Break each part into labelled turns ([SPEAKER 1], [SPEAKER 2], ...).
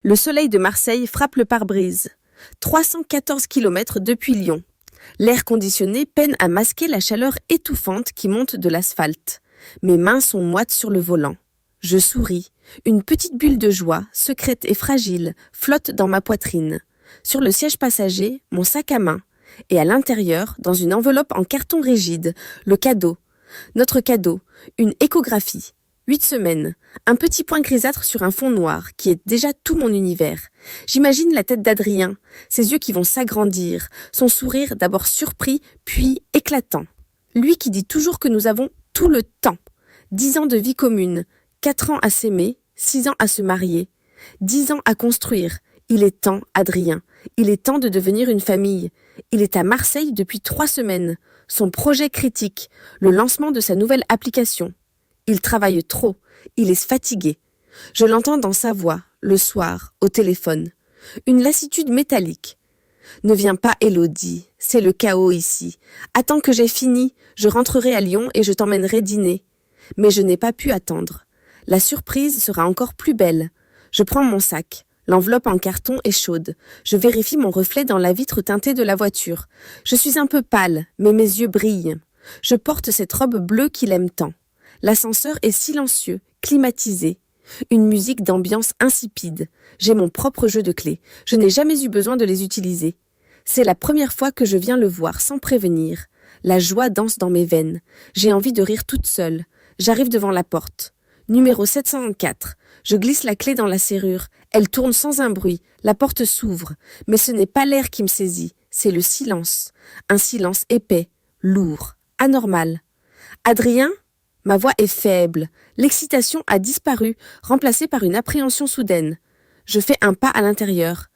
[SPEAKER 1] Le soleil de Marseille frappe le pare-brise. 314 km depuis Lyon. L'air conditionné peine à masquer la chaleur étouffante qui monte de l'asphalte. Mes mains sont moites sur le volant. Je souris. Une petite bulle de joie, secrète et fragile, flotte dans ma poitrine. Sur le siège passager, mon sac à main. Et à l'intérieur, dans une enveloppe en carton rigide, le cadeau. Notre cadeau, une échographie. 8 semaines, un petit point grisâtre sur un fond noir, qui est déjà tout mon univers. J'imagine la tête d'Adrien, ses yeux qui vont s'agrandir, son sourire d'abord surpris, puis éclatant. Lui qui dit toujours que nous avons tout le temps. 10 ans de vie commune, 4 ans à s'aimer, 6 ans à se marier, 10 ans à construire. Il est temps, Adrien. Il est temps de devenir une famille. Il est à Marseille depuis 3 semaines. Son projet critique, le lancement de sa nouvelle application. Il travaille trop, il est fatigué. Je l'entends dans sa voix, le soir, au téléphone. Une lassitude métallique. Ne viens pas, Élodie, c'est le chaos ici. Attends que j'ai fini, je rentrerai à Lyon et je t'emmènerai dîner. Mais je n'ai pas pu attendre. La surprise sera encore plus belle. Je prends mon sac. L'enveloppe en carton est chaude. Je vérifie mon reflet dans la vitre teintée de la voiture. Je suis un peu pâle, mais mes yeux brillent. Je porte cette robe bleue qu'il aime tant. L'ascenseur est silencieux, climatisé. Une musique d'ambiance insipide. J'ai mon propre jeu de clés. Je n'ai jamais eu besoin de les utiliser. C'est la première fois que je viens le voir sans prévenir. La joie danse dans mes veines. J'ai envie de rire toute seule. J'arrive devant la porte. Numéro 704. Je glisse la clé dans la serrure. Elle tourne sans un bruit. La porte s'ouvre. Mais ce n'est pas l'air qui me saisit. C'est le silence. Un silence épais, lourd, anormal. Adrien ? Ma voix est faible. L'excitation a disparu, remplacée par une appréhension soudaine. Je fais un pas à l'intérieur.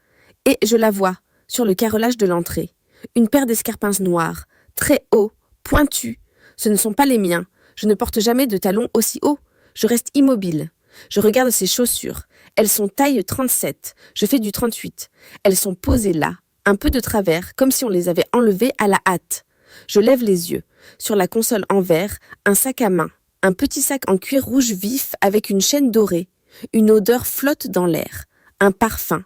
[SPEAKER 1] Et je la vois, sur le carrelage de l'entrée. Une paire d'escarpins noirs, très hauts, pointus. Ce ne sont pas les miens. Je ne porte jamais de talons aussi hauts. Je reste immobile. Je regarde ses chaussures. Elles sont taille 37. Je fais du 38. Elles sont posées là, un peu de travers, comme si on les avait enlevées à la hâte. Je lève les yeux. Sur la console en verre, un sac à main. Un petit sac en cuir rouge vif avec une chaîne dorée. Une odeur flotte dans l'air. Un parfum.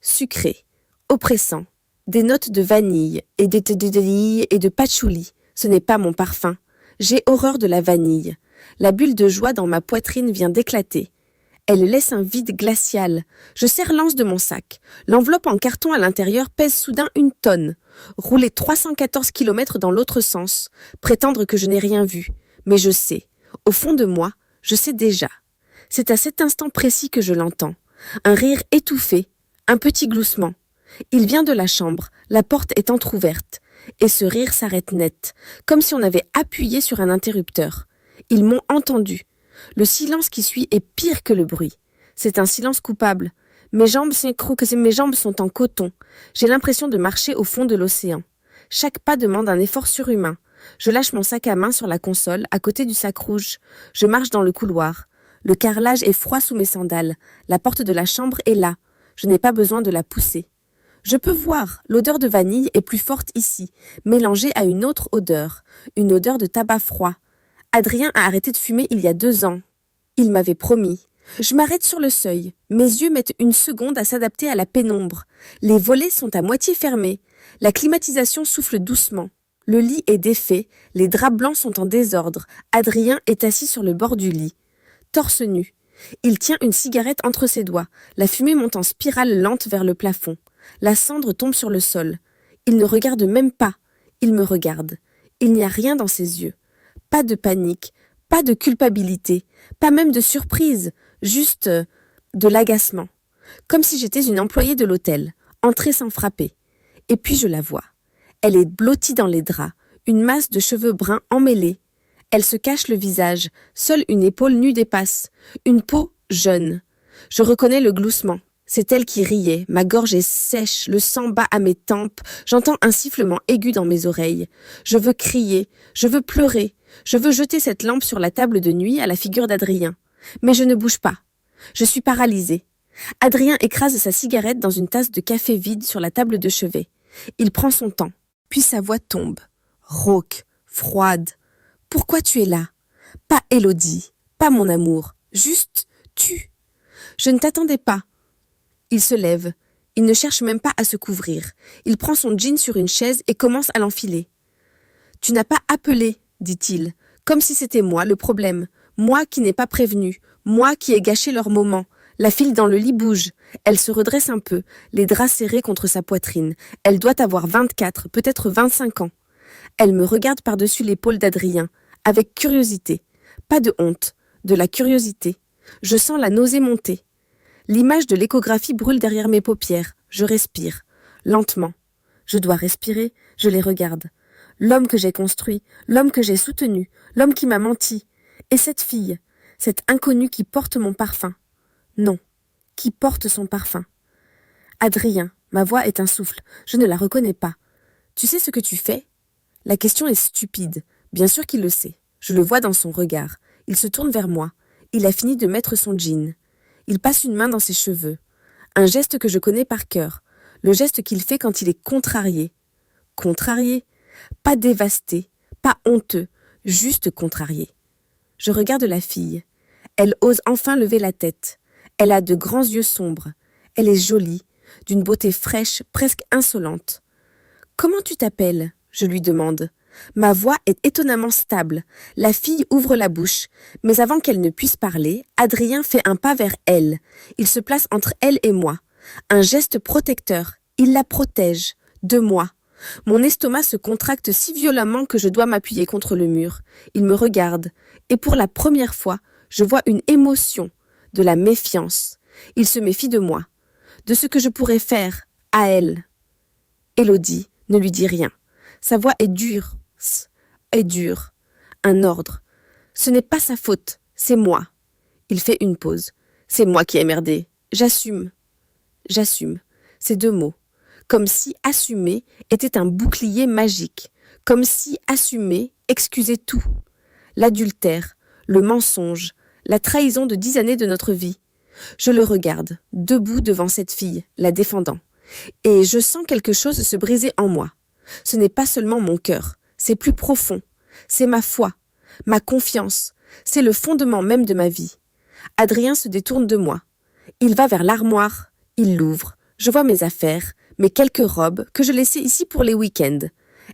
[SPEAKER 1] Sucré. Oppressant. Des notes de vanille et de patchouli. Ce n'est pas mon parfum. J'ai horreur de la vanille. La bulle de joie dans ma poitrine vient d'éclater. Elle laisse un vide glacial. Je serre l'anse de mon sac. L'enveloppe en carton à l'intérieur pèse soudain 1 tonne. Rouler 314 km dans l'autre sens. Prétendre que je n'ai rien vu. Mais je sais. Au fond de moi, je sais déjà. C'est à cet instant précis que je l'entends. Un rire étouffé. Un petit gloussement. Il vient de la chambre. La porte est entr'ouverte. Et ce rire s'arrête net. Comme si on avait appuyé sur un interrupteur. Ils m'ont entendu. Le silence qui suit est pire que le bruit. C'est un silence coupable. Mes jambes sont en coton. J'ai l'impression de marcher au fond de l'océan. Chaque pas demande un effort surhumain. Je lâche mon sac à main sur la console, à côté du sac rouge. Je marche dans le couloir. Le carrelage est froid sous mes sandales. La porte de la chambre est là. Je n'ai pas besoin de la pousser. Je peux voir, l'odeur de vanille est plus forte ici, mélangée à une autre odeur. Une odeur de tabac froid. Adrien a arrêté de fumer il y a 2 ans. Il m'avait promis. Je m'arrête sur le seuil. Mes yeux mettent 1 seconde à s'adapter à la pénombre. Les volets sont à moitié fermés. La climatisation souffle doucement. Le lit est défait. Les draps blancs sont en désordre. Adrien est assis sur le bord du lit. Torse nu. Il tient une cigarette entre ses doigts. La fumée monte en spirale lente vers le plafond. La cendre tombe sur le sol. Il ne regarde même pas. Il me regarde. Il n'y a rien dans ses yeux. Pas de panique, pas de culpabilité, pas même de surprise, juste de l'agacement. Comme si j'étais une employée de l'hôtel, entrée sans frapper. Et puis je la vois. Elle est blottie dans les draps, une masse de cheveux bruns emmêlés. Elle se cache le visage, seule une épaule nue dépasse, une peau jeune. Je reconnais le gloussement. C'est elle qui riait, ma gorge est sèche, le sang bat à mes tempes, j'entends un sifflement aigu dans mes oreilles. Je veux crier, je veux pleurer, je veux jeter cette lampe sur la table de nuit à la figure d'Adrien. Mais je ne bouge pas. Je suis paralysée. Adrien écrase sa cigarette dans une tasse de café vide sur la table de chevet. Il prend son temps, puis sa voix tombe, rauque, froide. Pourquoi tu es là? Pas Élodie, pas mon amour, juste tu. Je ne t'attendais pas. Il se lève. Il ne cherche même pas à se couvrir. Il prend son jean sur une chaise et commence à l'enfiler. « Tu n'as pas appelé, dit-il, comme si c'était moi le problème. Moi qui n'ai pas prévenu. Moi qui ai gâché leur moment. La fille dans le lit bouge. Elle se redresse un peu, les draps serrés contre sa poitrine. Elle doit avoir 24, peut-être 25 ans. Elle me regarde par-dessus l'épaule d'Adrien, avec curiosité. Pas de honte, de la curiosité. Je sens la nausée monter. L'image de l'échographie brûle derrière mes paupières. Je respire, lentement. Je dois respirer, je les regarde. L'homme que j'ai construit, l'homme que j'ai soutenu, l'homme qui m'a menti. Et cette fille, cette inconnue qui porte mon parfum. Non, qui porte son parfum. Adrien, ma voix est un souffle, je ne la reconnais pas. Tu sais ce que tu fais ? La question est stupide, bien sûr qu'il le sait. Je le vois dans son regard. Il se tourne vers moi. Il a fini de mettre son jean. Il passe une main dans ses cheveux. Un geste que je connais par cœur. Le geste qu'il fait quand il est contrarié. Contrarié ? Pas dévasté, pas honteux, juste contrarié. Je regarde la fille. Elle ose enfin lever la tête. Elle a de grands yeux sombres. Elle est jolie, d'une beauté fraîche, presque insolente. « Comment tu t'appelles ?» je lui demande. Ma voix est étonnamment stable. La fille ouvre la bouche, mais avant qu'elle ne puisse parler, Adrien fait un pas vers elle. Il se place entre elle et moi. Un geste protecteur. Il la protège. De moi. Mon estomac se contracte si violemment que je dois m'appuyer contre le mur. Il me regarde, et pour la première fois, je vois une émotion, de la méfiance. Il se méfie de moi, de ce que je pourrais faire à elle. Élodie ne lui dit rien. Sa voix est dure, un ordre. Ce n'est pas sa faute, c'est moi. Il fait une pause. C'est moi qui ai merdé. J'assume. J'assume. Ces deux mots. Comme si assumer était un bouclier magique. Comme si assumer excusait tout. L'adultère, le mensonge, la trahison de 10 années de notre vie. Je le regarde, debout devant cette fille, la défendant. Et je sens quelque chose se briser en moi. Ce n'est pas seulement mon cœur, c'est plus profond. C'est ma foi, ma confiance, c'est le fondement même de ma vie. Adrien se détourne de moi. Il va vers l'armoire, il l'ouvre. Je vois mes affaires, mes quelques robes que je laissais ici pour les week-ends.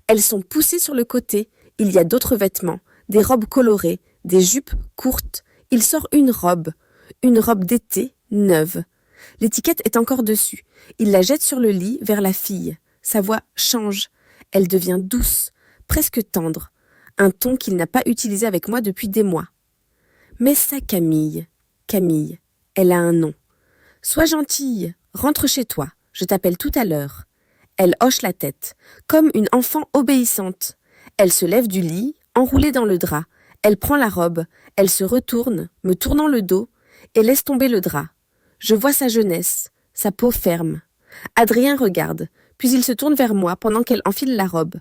[SPEAKER 1] Elles sont poussées sur le côté, il y a d'autres vêtements, des robes colorées, des jupes courtes. Il sort une robe d'été, neuve. L'étiquette est encore dessus. Il la jette sur le lit vers la fille. Sa voix change. Elle devient douce, presque tendre. Un ton qu'il n'a pas utilisé avec moi depuis des mois. Mais ça, Camille, elle a un nom. Sois gentille, rentre chez toi, je t'appelle tout à l'heure. Elle hoche la tête, comme une enfant obéissante. Elle se lève du lit, enroulée dans le drap. Elle prend la robe, elle se retourne, me tournant le dos, et laisse tomber le drap. Je vois sa jeunesse, sa peau ferme. Adrien regarde, puis il se tourne vers moi pendant qu'elle enfile la robe.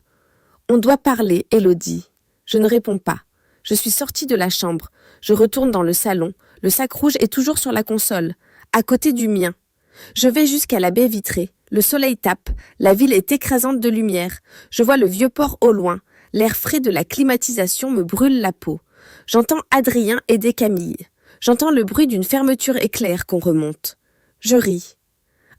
[SPEAKER 1] On doit parler, Élodie. Je ne réponds pas. Je suis sortie de la chambre. Je retourne dans le salon. Le sac rouge est toujours sur la console, à côté du mien. Je vais jusqu'à la baie vitrée. Le soleil tape. La ville est écrasante de lumière. Je vois le vieux port au loin. L'air frais de la climatisation me brûle la peau. J'entends Adrien aider Camille. J'entends le bruit d'une fermeture éclair qu'on remonte. Je ris.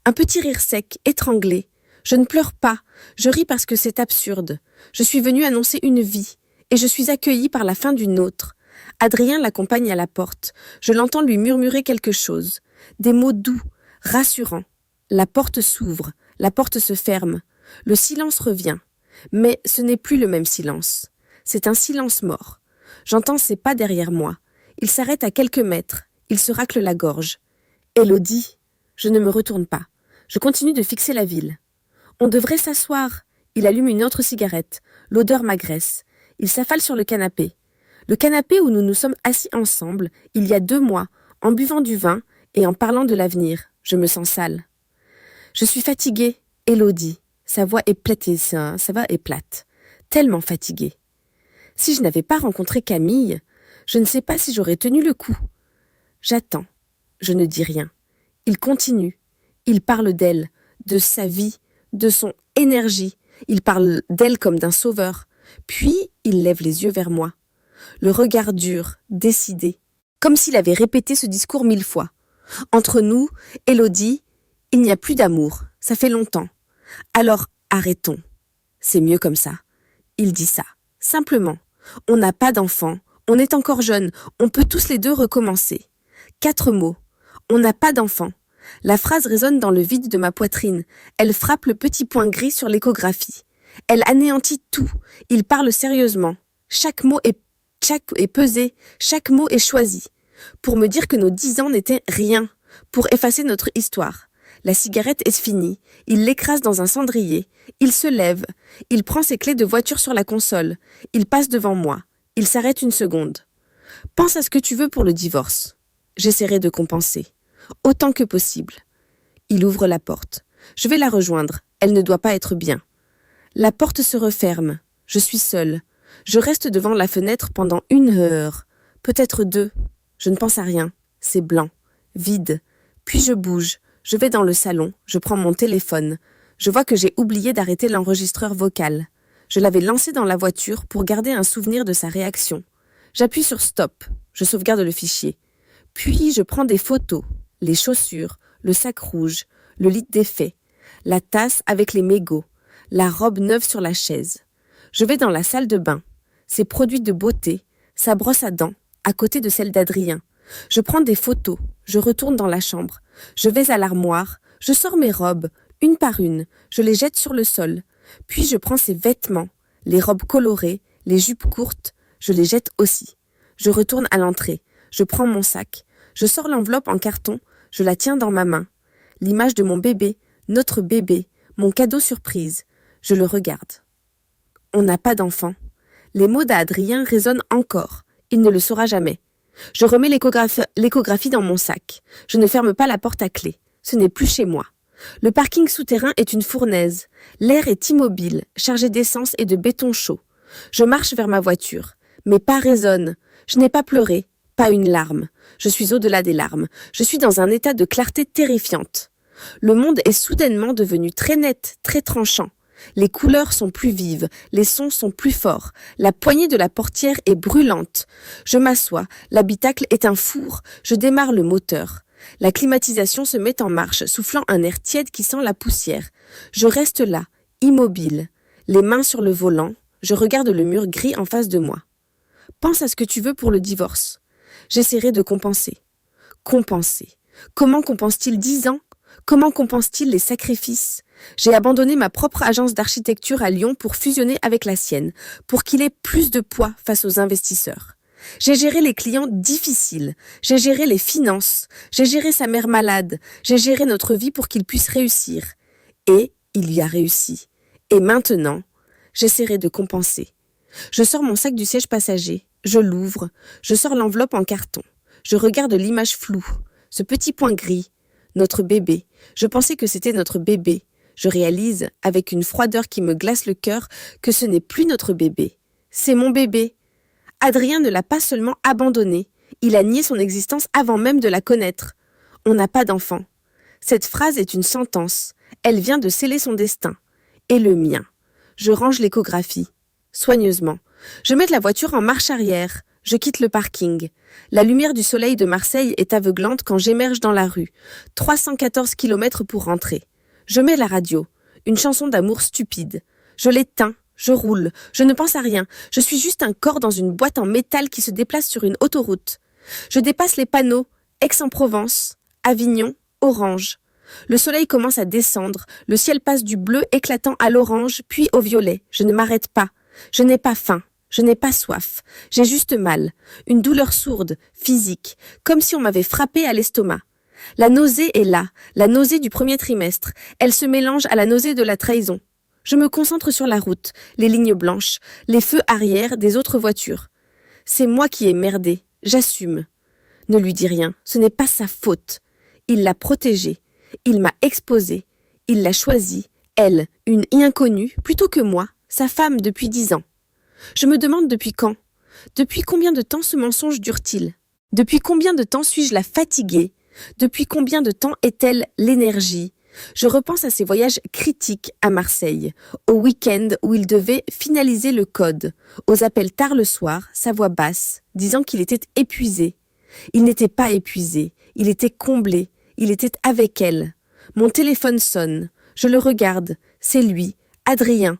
[SPEAKER 1] Un petit rire sec, étranglé. Je ne pleure pas. Je ris parce que c'est absurde. Je suis venue annoncer une vie. Et je suis accueillie par la fin d'une autre. Adrien l'accompagne à la porte. Je l'entends lui murmurer quelque chose. Des mots doux, rassurants. La porte s'ouvre. La porte se ferme. Le silence revient. Mais ce n'est plus le même silence. C'est un silence mort. J'entends ses pas derrière moi. Il s'arrête à quelques mètres. Il se racle la gorge. Élodie, je ne me retourne pas. Je continue de fixer la ville. On devrait s'asseoir. Il allume une autre cigarette. L'odeur m'agresse. Il s'affale sur le canapé. Le canapé où nous nous sommes assis ensemble, il y a 2 mois, en buvant du vin et en parlant de l'avenir. Je me sens sale. Je suis fatiguée, Élodie. Sa voix est plate. Tellement fatiguée. Si je n'avais pas rencontré Camille, je ne sais pas si j'aurais tenu le coup. J'attends. Je ne dis rien. Il continue. Il parle d'elle, de sa vie, de son énergie. Il parle d'elle comme d'un sauveur. Puis, il lève les yeux vers moi. Le regard dur, décidé. Comme s'il avait répété ce discours 1000 fois. Entre nous, Élodie, Il n'y a plus d'amour, ça fait longtemps. Alors arrêtons. C'est mieux comme ça. Il dit ça. Simplement. On n'a pas d'enfant, on est encore jeune, on peut tous les deux recommencer. 4 mots. On n'a pas d'enfant. La phrase résonne dans le vide de ma poitrine. Elle frappe le petit point gris sur l'échographie. Elle anéantit tout. Il parle sérieusement. Chaque mot est pesé, chaque mot est choisi. Pour me dire que nos 10 ans n'étaient rien. Pour effacer notre histoire. La cigarette est finie. Il l'écrase dans un cendrier. Il se lève. Il prend ses clés de voiture sur la console. Il passe devant moi. Il s'arrête une seconde. Pense à ce que tu veux pour le divorce. J'essaierai de compenser. Autant que possible. Il ouvre la porte. Je vais la rejoindre. Elle ne doit pas être bien. La porte se referme. Je suis seule. Je reste devant la fenêtre pendant 1 heure. Peut-être 2. Je ne pense à rien. C'est blanc. Vide. Puis je bouge. Je vais dans le salon. Je prends mon téléphone. Je vois que j'ai oublié d'arrêter l'enregistreur vocal. Je l'avais lancé dans la voiture pour garder un souvenir de sa réaction. J'appuie sur stop. Je sauvegarde le fichier. Puis je prends des photos. Les chaussures, le sac rouge, le lit défait, la tasse avec les mégots, la robe neuve sur la chaise. Je vais dans la salle de bain. Ses produits de beauté, sa brosse à dents, à côté de celle d'Adrien. Je prends des photos. Je retourne dans la chambre. Je vais à l'armoire. Je sors mes robes, une par une. Je les jette sur le sol. Puis je prends ses vêtements, les robes colorées, les jupes courtes. Je les jette aussi. Je retourne à l'entrée. Je prends mon sac. Je sors l'enveloppe en carton. Je la tiens dans ma main. L'image de mon bébé, notre bébé, mon cadeau surprise. Je le regarde. On n'a pas d'enfant. Les mots d'Adrien résonnent encore. Il ne le saura jamais. Je remets l'échographie dans mon sac. Je ne ferme pas la porte à clé. Ce n'est plus chez moi. Le parking souterrain est une fournaise. L'air est immobile, chargé d'essence et de béton chaud. Je marche vers ma voiture. Mes pas résonnent. Je n'ai pas pleuré, pas une larme. Je suis au-delà des larmes. Je suis dans un état de clarté terrifiante. Le monde est soudainement devenu très net, très tranchant. Les couleurs sont plus vives, les sons sont plus forts. La poignée de la portière est brûlante. Je m'assois, l'habitacle est un four. Je démarre le moteur. La climatisation se met en marche, soufflant un air tiède qui sent la poussière. Je reste là, immobile, les mains sur le volant. Je regarde le mur gris en face de moi. Pense à ce que tu veux pour le divorce. J'essaierai de compenser. Compenser. Comment compense-t-il 10 ans ? Comment compense-t-il les sacrifices ? J'ai abandonné ma propre agence d'architecture à Lyon pour fusionner avec la sienne, pour qu'il ait plus de poids face aux investisseurs. J'ai géré les clients difficiles, j'ai géré les finances, j'ai géré sa mère malade, j'ai géré notre vie pour qu'il puisse réussir. Et il y a réussi. Et maintenant, j'essaierai de compenser. Je sors mon sac du siège passager, je l'ouvre, je sors l'enveloppe en carton. Je regarde l'image floue, ce petit point gris, notre bébé. Je pensais que c'était notre bébé. Je réalise, avec une froideur qui me glace le cœur, que ce n'est plus notre bébé. C'est mon bébé. Adrien ne l'a pas seulement abandonné, il a nié son existence avant même de la connaître. On n'a pas d'enfant. Cette phrase est une sentence. Elle vient de sceller son destin. Et le mien. Je range l'échographie. Soigneusement. Je mets la voiture en marche arrière. Je quitte le parking. La lumière du soleil de Marseille est aveuglante quand j'émerge dans la rue. 314 km pour rentrer. Je mets la radio. Une chanson d'amour stupide. Je l'éteins. Je roule. Je ne pense à rien. Je suis juste un corps dans une boîte en métal qui se déplace sur une autoroute. Je dépasse les panneaux. Aix-en-Provence. Avignon. Orange. Le soleil commence à descendre. Le ciel passe du bleu éclatant à l'orange, puis au violet. Je ne m'arrête pas. Je n'ai pas faim. Je n'ai pas soif. J'ai juste mal. Une douleur sourde, physique, comme si on m'avait frappé à l'estomac. La nausée est là, la nausée du premier trimestre. Elle se mélange à la nausée de la trahison. Je me concentre sur la route, les lignes blanches, les feux arrière des autres voitures. C'est moi qui ai merdé. J'assume. Ne lui dis rien. Ce n'est pas sa faute. Il l'a protégée. Il m'a exposée. Il l'a choisie. Elle, une inconnue, plutôt que moi, sa femme depuis 10 ans. Je me demande depuis quand. Depuis combien de temps ce mensonge dure-t-il ? Depuis combien de temps suis-je la fatiguée ? Depuis combien de temps est-elle l'énergie ? Je repense à ces voyages critiques à Marseille, au week-end où il devait finaliser le code, aux appels tard le soir, sa voix basse, disant qu'il était épuisé. Il n'était pas épuisé, il était comblé, il était avec elle. Mon téléphone sonne. Je le regarde. C'est lui, Adrien.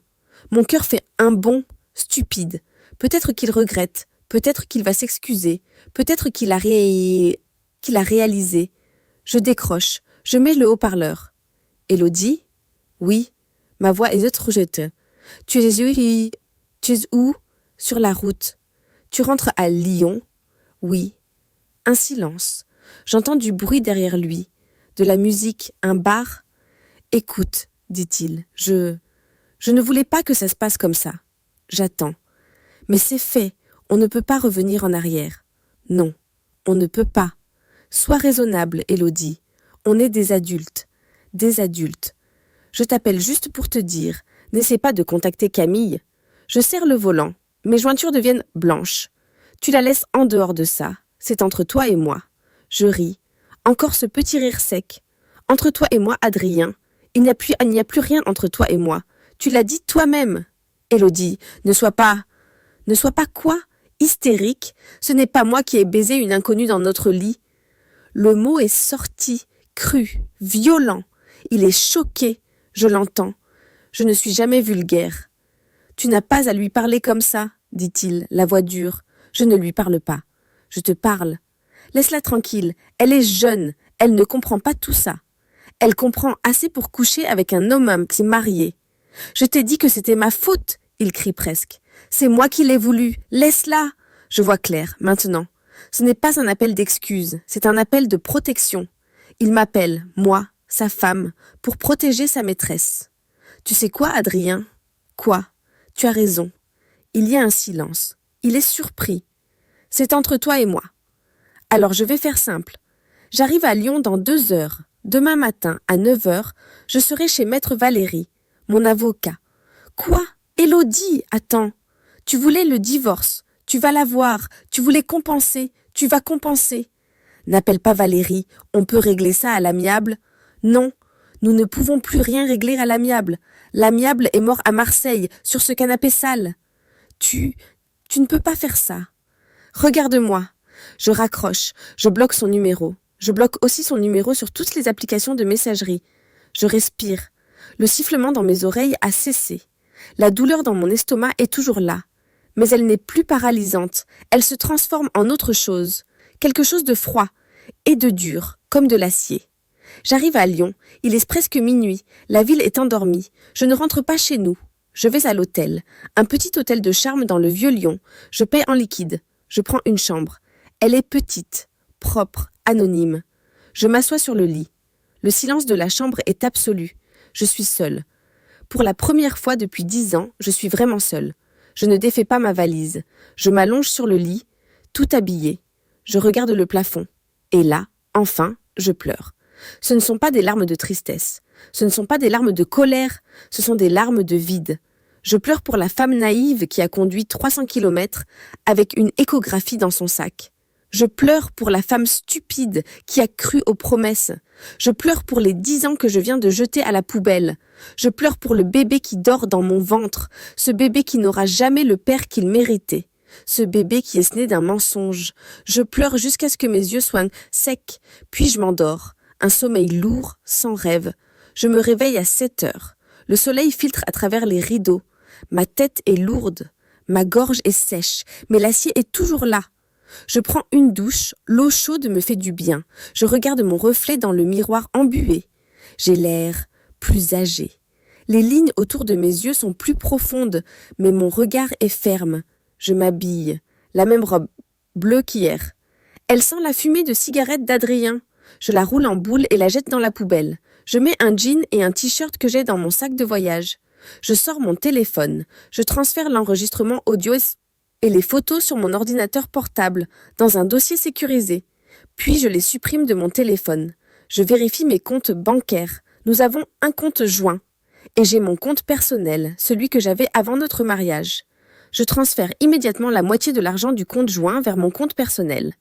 [SPEAKER 1] Mon cœur fait un bond stupide. Peut-être qu'il regrette. Peut-être qu'il va s'excuser. Peut-être qu'il a réalisé. Je décroche. Je mets le haut-parleur. Élodie? Oui. Ma voix est rejetée. Tu es où? Sur la route. Tu rentres à Lyon? Oui. Un silence. J'entends du bruit derrière lui. De la musique, un bar. Écoute, dit-il, je ne voulais pas que ça se passe comme ça. J'attends. Mais c'est fait. On ne peut pas revenir en arrière. Non, on ne peut pas. Sois raisonnable, Élodie. On est des adultes. Des adultes. Je t'appelle juste pour te dire, n'essaie pas de contacter Camille. Je serre le volant. Mes jointures deviennent blanches. Tu la laisses en dehors de ça. C'est entre toi et moi. Je ris. Encore ce petit rire sec. Entre toi et moi, Adrien. Il n'y a plus rien entre toi et moi. Tu l'as dit toi-même. Élodie, ne sois pas quoi? Hystérique. Ce n'est pas moi qui ai baisé une inconnue dans notre lit. Le mot est sorti, cru, violent. Il est choqué. Je l'entends. Je ne suis jamais vulgaire. Tu n'as pas à lui parler comme ça, dit-il, la voix dure. Je ne lui parle pas. Je te parle. Laisse-la tranquille. Elle est jeune. Elle ne comprend pas tout ça. Elle comprend assez pour coucher avec un homme qui est marié. Je t'ai dit que c'était ma faute, il crie presque. C'est moi qui l'ai voulu. Laisse-la. Je vois clair, maintenant. Ce n'est pas un appel d'excuse, c'est un appel de protection. Il m'appelle, moi, sa femme, pour protéger sa maîtresse. Tu sais quoi, Adrien? Quoi? Tu as raison. Il y a un silence. Il est surpris. C'est entre toi et moi. Alors je vais faire simple. J'arrive à Lyon dans 2 heures. Demain matin, à 9 heures, je serai chez Maître Valérie, mon avocat. Quoi? Élodie, attends. Tu voulais le divorce. Tu vas l'avoir. Tu voulais compenser. Tu vas compenser. N'appelle pas Valérie. On peut régler ça à l'amiable. Non. Nous ne pouvons plus rien régler à l'amiable. L'amiable est mort à Marseille, sur ce canapé sale. Tu ne peux pas faire ça. Regarde-moi. Je raccroche. Je bloque son numéro. Je bloque aussi son numéro sur toutes les applications de messagerie. Je respire. Le sifflement dans mes oreilles a cessé. La douleur dans mon estomac est toujours là. Mais elle n'est plus paralysante. Elle se transforme en autre chose. Quelque chose de froid et de dur, comme de l'acier. J'arrive à Lyon. Il est presque minuit. La ville est endormie. Je ne rentre pas chez nous. Je vais à l'hôtel. Un petit hôtel de charme dans le vieux Lyon. Je paie en liquide. Je prends une chambre. Elle est petite, propre, anonyme. Je m'assois sur le lit. Le silence de la chambre est absolu. Je suis seule. Pour la première fois depuis 10 ans, je suis vraiment seule. Je ne défais pas ma valise. Je m'allonge sur le lit, tout habillée. Je regarde le plafond. Et là, enfin, je pleure. Ce ne sont pas des larmes de tristesse. Ce ne sont pas des larmes de colère. Ce sont des larmes de vide. Je pleure pour la femme naïve qui a conduit 300 kilomètres avec une échographie dans son sac. Je pleure pour la femme stupide qui a cru aux promesses. Je pleure pour les 10 ans que je viens de jeter à la poubelle. Je pleure pour le bébé qui dort dans mon ventre, ce bébé qui n'aura jamais le père qu'il méritait, ce bébé qui est né d'un mensonge. Je pleure jusqu'à ce que mes yeux soient secs, puis je m'endors. Un sommeil lourd, sans rêve. Je me réveille à 7 heures. Le soleil filtre à travers les rideaux. Ma tête est lourde, ma gorge est sèche, mais l'acier est toujours là. Je prends une douche, l'eau chaude me fait du bien. Je regarde mon reflet dans le miroir embué. J'ai l'air plus âgé. Les lignes autour de mes yeux sont plus profondes, mais mon regard est ferme. Je m'habille, la même robe bleue qu'hier. Elle sent la fumée de cigarette d'Adrien. Je la roule en boule et la jette dans la poubelle. Je mets un jean et un t-shirt que j'ai dans mon sac de voyage. Je sors mon téléphone. Je transfère l'enregistrement audio et les photos sur mon ordinateur portable, dans un dossier sécurisé. Puis je les supprime de mon téléphone. Je vérifie mes comptes bancaires. Nous avons un compte joint. Et j'ai mon compte personnel, celui que j'avais avant notre mariage. Je transfère immédiatement la moitié de l'argent du compte joint vers mon compte personnel.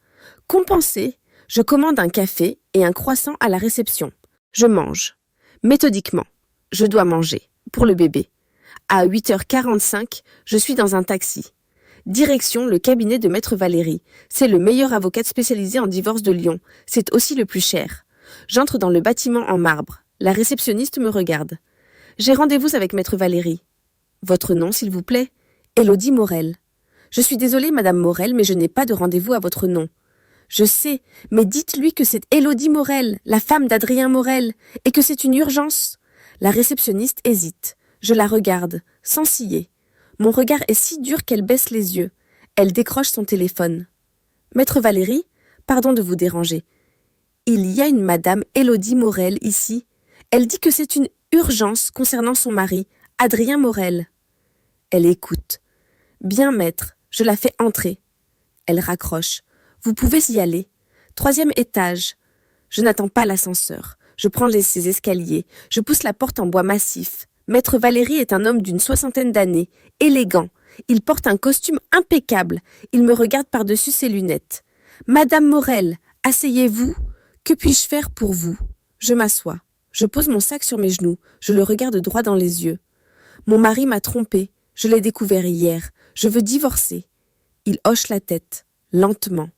[SPEAKER 1] Compensé, je commande un café et un croissant à la réception. Je mange. Méthodiquement. Je dois manger. Pour le bébé. À 8h45, je suis dans un taxi. Direction le cabinet de Maître Valérie. C'est le meilleur avocat spécialisé en divorce de Lyon. C'est aussi le plus cher. J'entre dans le bâtiment en marbre. La réceptionniste me regarde. J'ai rendez-vous avec maître Valérie. Votre nom, s'il vous plaît? Élodie Morel. Je suis désolée, madame Morel, mais je n'ai pas de rendez-vous à votre nom. Je sais, mais dites-lui que c'est Élodie Morel, la femme d'Adrien Morel, et que c'est une urgence. La réceptionniste hésite. Je la regarde, sans ciller. Mon regard est si dur qu'elle baisse les yeux. Elle décroche son téléphone. Maître Valérie, pardon de vous déranger. Il y a une madame Élodie Morel ici. Elle dit que c'est une urgence concernant son mari, Adrien Morel. Elle écoute. Bien, maître, je la fais entrer. Elle raccroche. Vous pouvez y aller. 3e étage. Je n'attends pas l'ascenseur. Je prends ces escaliers. Je pousse la porte en bois massif. Maître Valérie est un homme d'une 60aine d'années, élégant. Il porte un costume impeccable. Il me regarde par-dessus ses lunettes. Madame Morel, asseyez-vous. Que puis-je faire pour vous? Je m'assois. Je pose mon sac sur mes genoux. Je le regarde droit dans les yeux. Mon mari m'a trompée. Je l'ai découvert hier. Je veux divorcer. Il hoche la tête, lentement.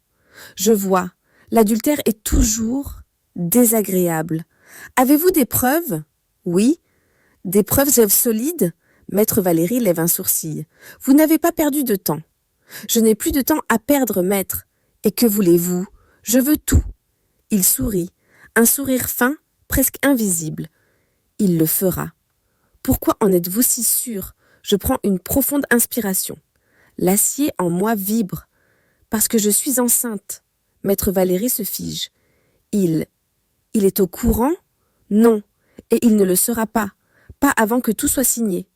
[SPEAKER 1] Je vois, l'adultère est toujours désagréable. Avez-vous des preuves? Oui. Des preuves solides? Maître Valérie lève un sourcil. Vous n'avez pas perdu de temps. Je n'ai plus de temps à perdre, maître. Et que voulez-vous? Je veux tout. Il sourit, un sourire fin, presque invisible. Il le fera. Pourquoi en êtes-vous si sûr? Je prends une profonde inspiration. L'acier en moi vibre. Parce que je suis enceinte. Maître Valérie se fige. Il est au courant? Non. Et il ne le sera pas. Pas avant que tout soit signé.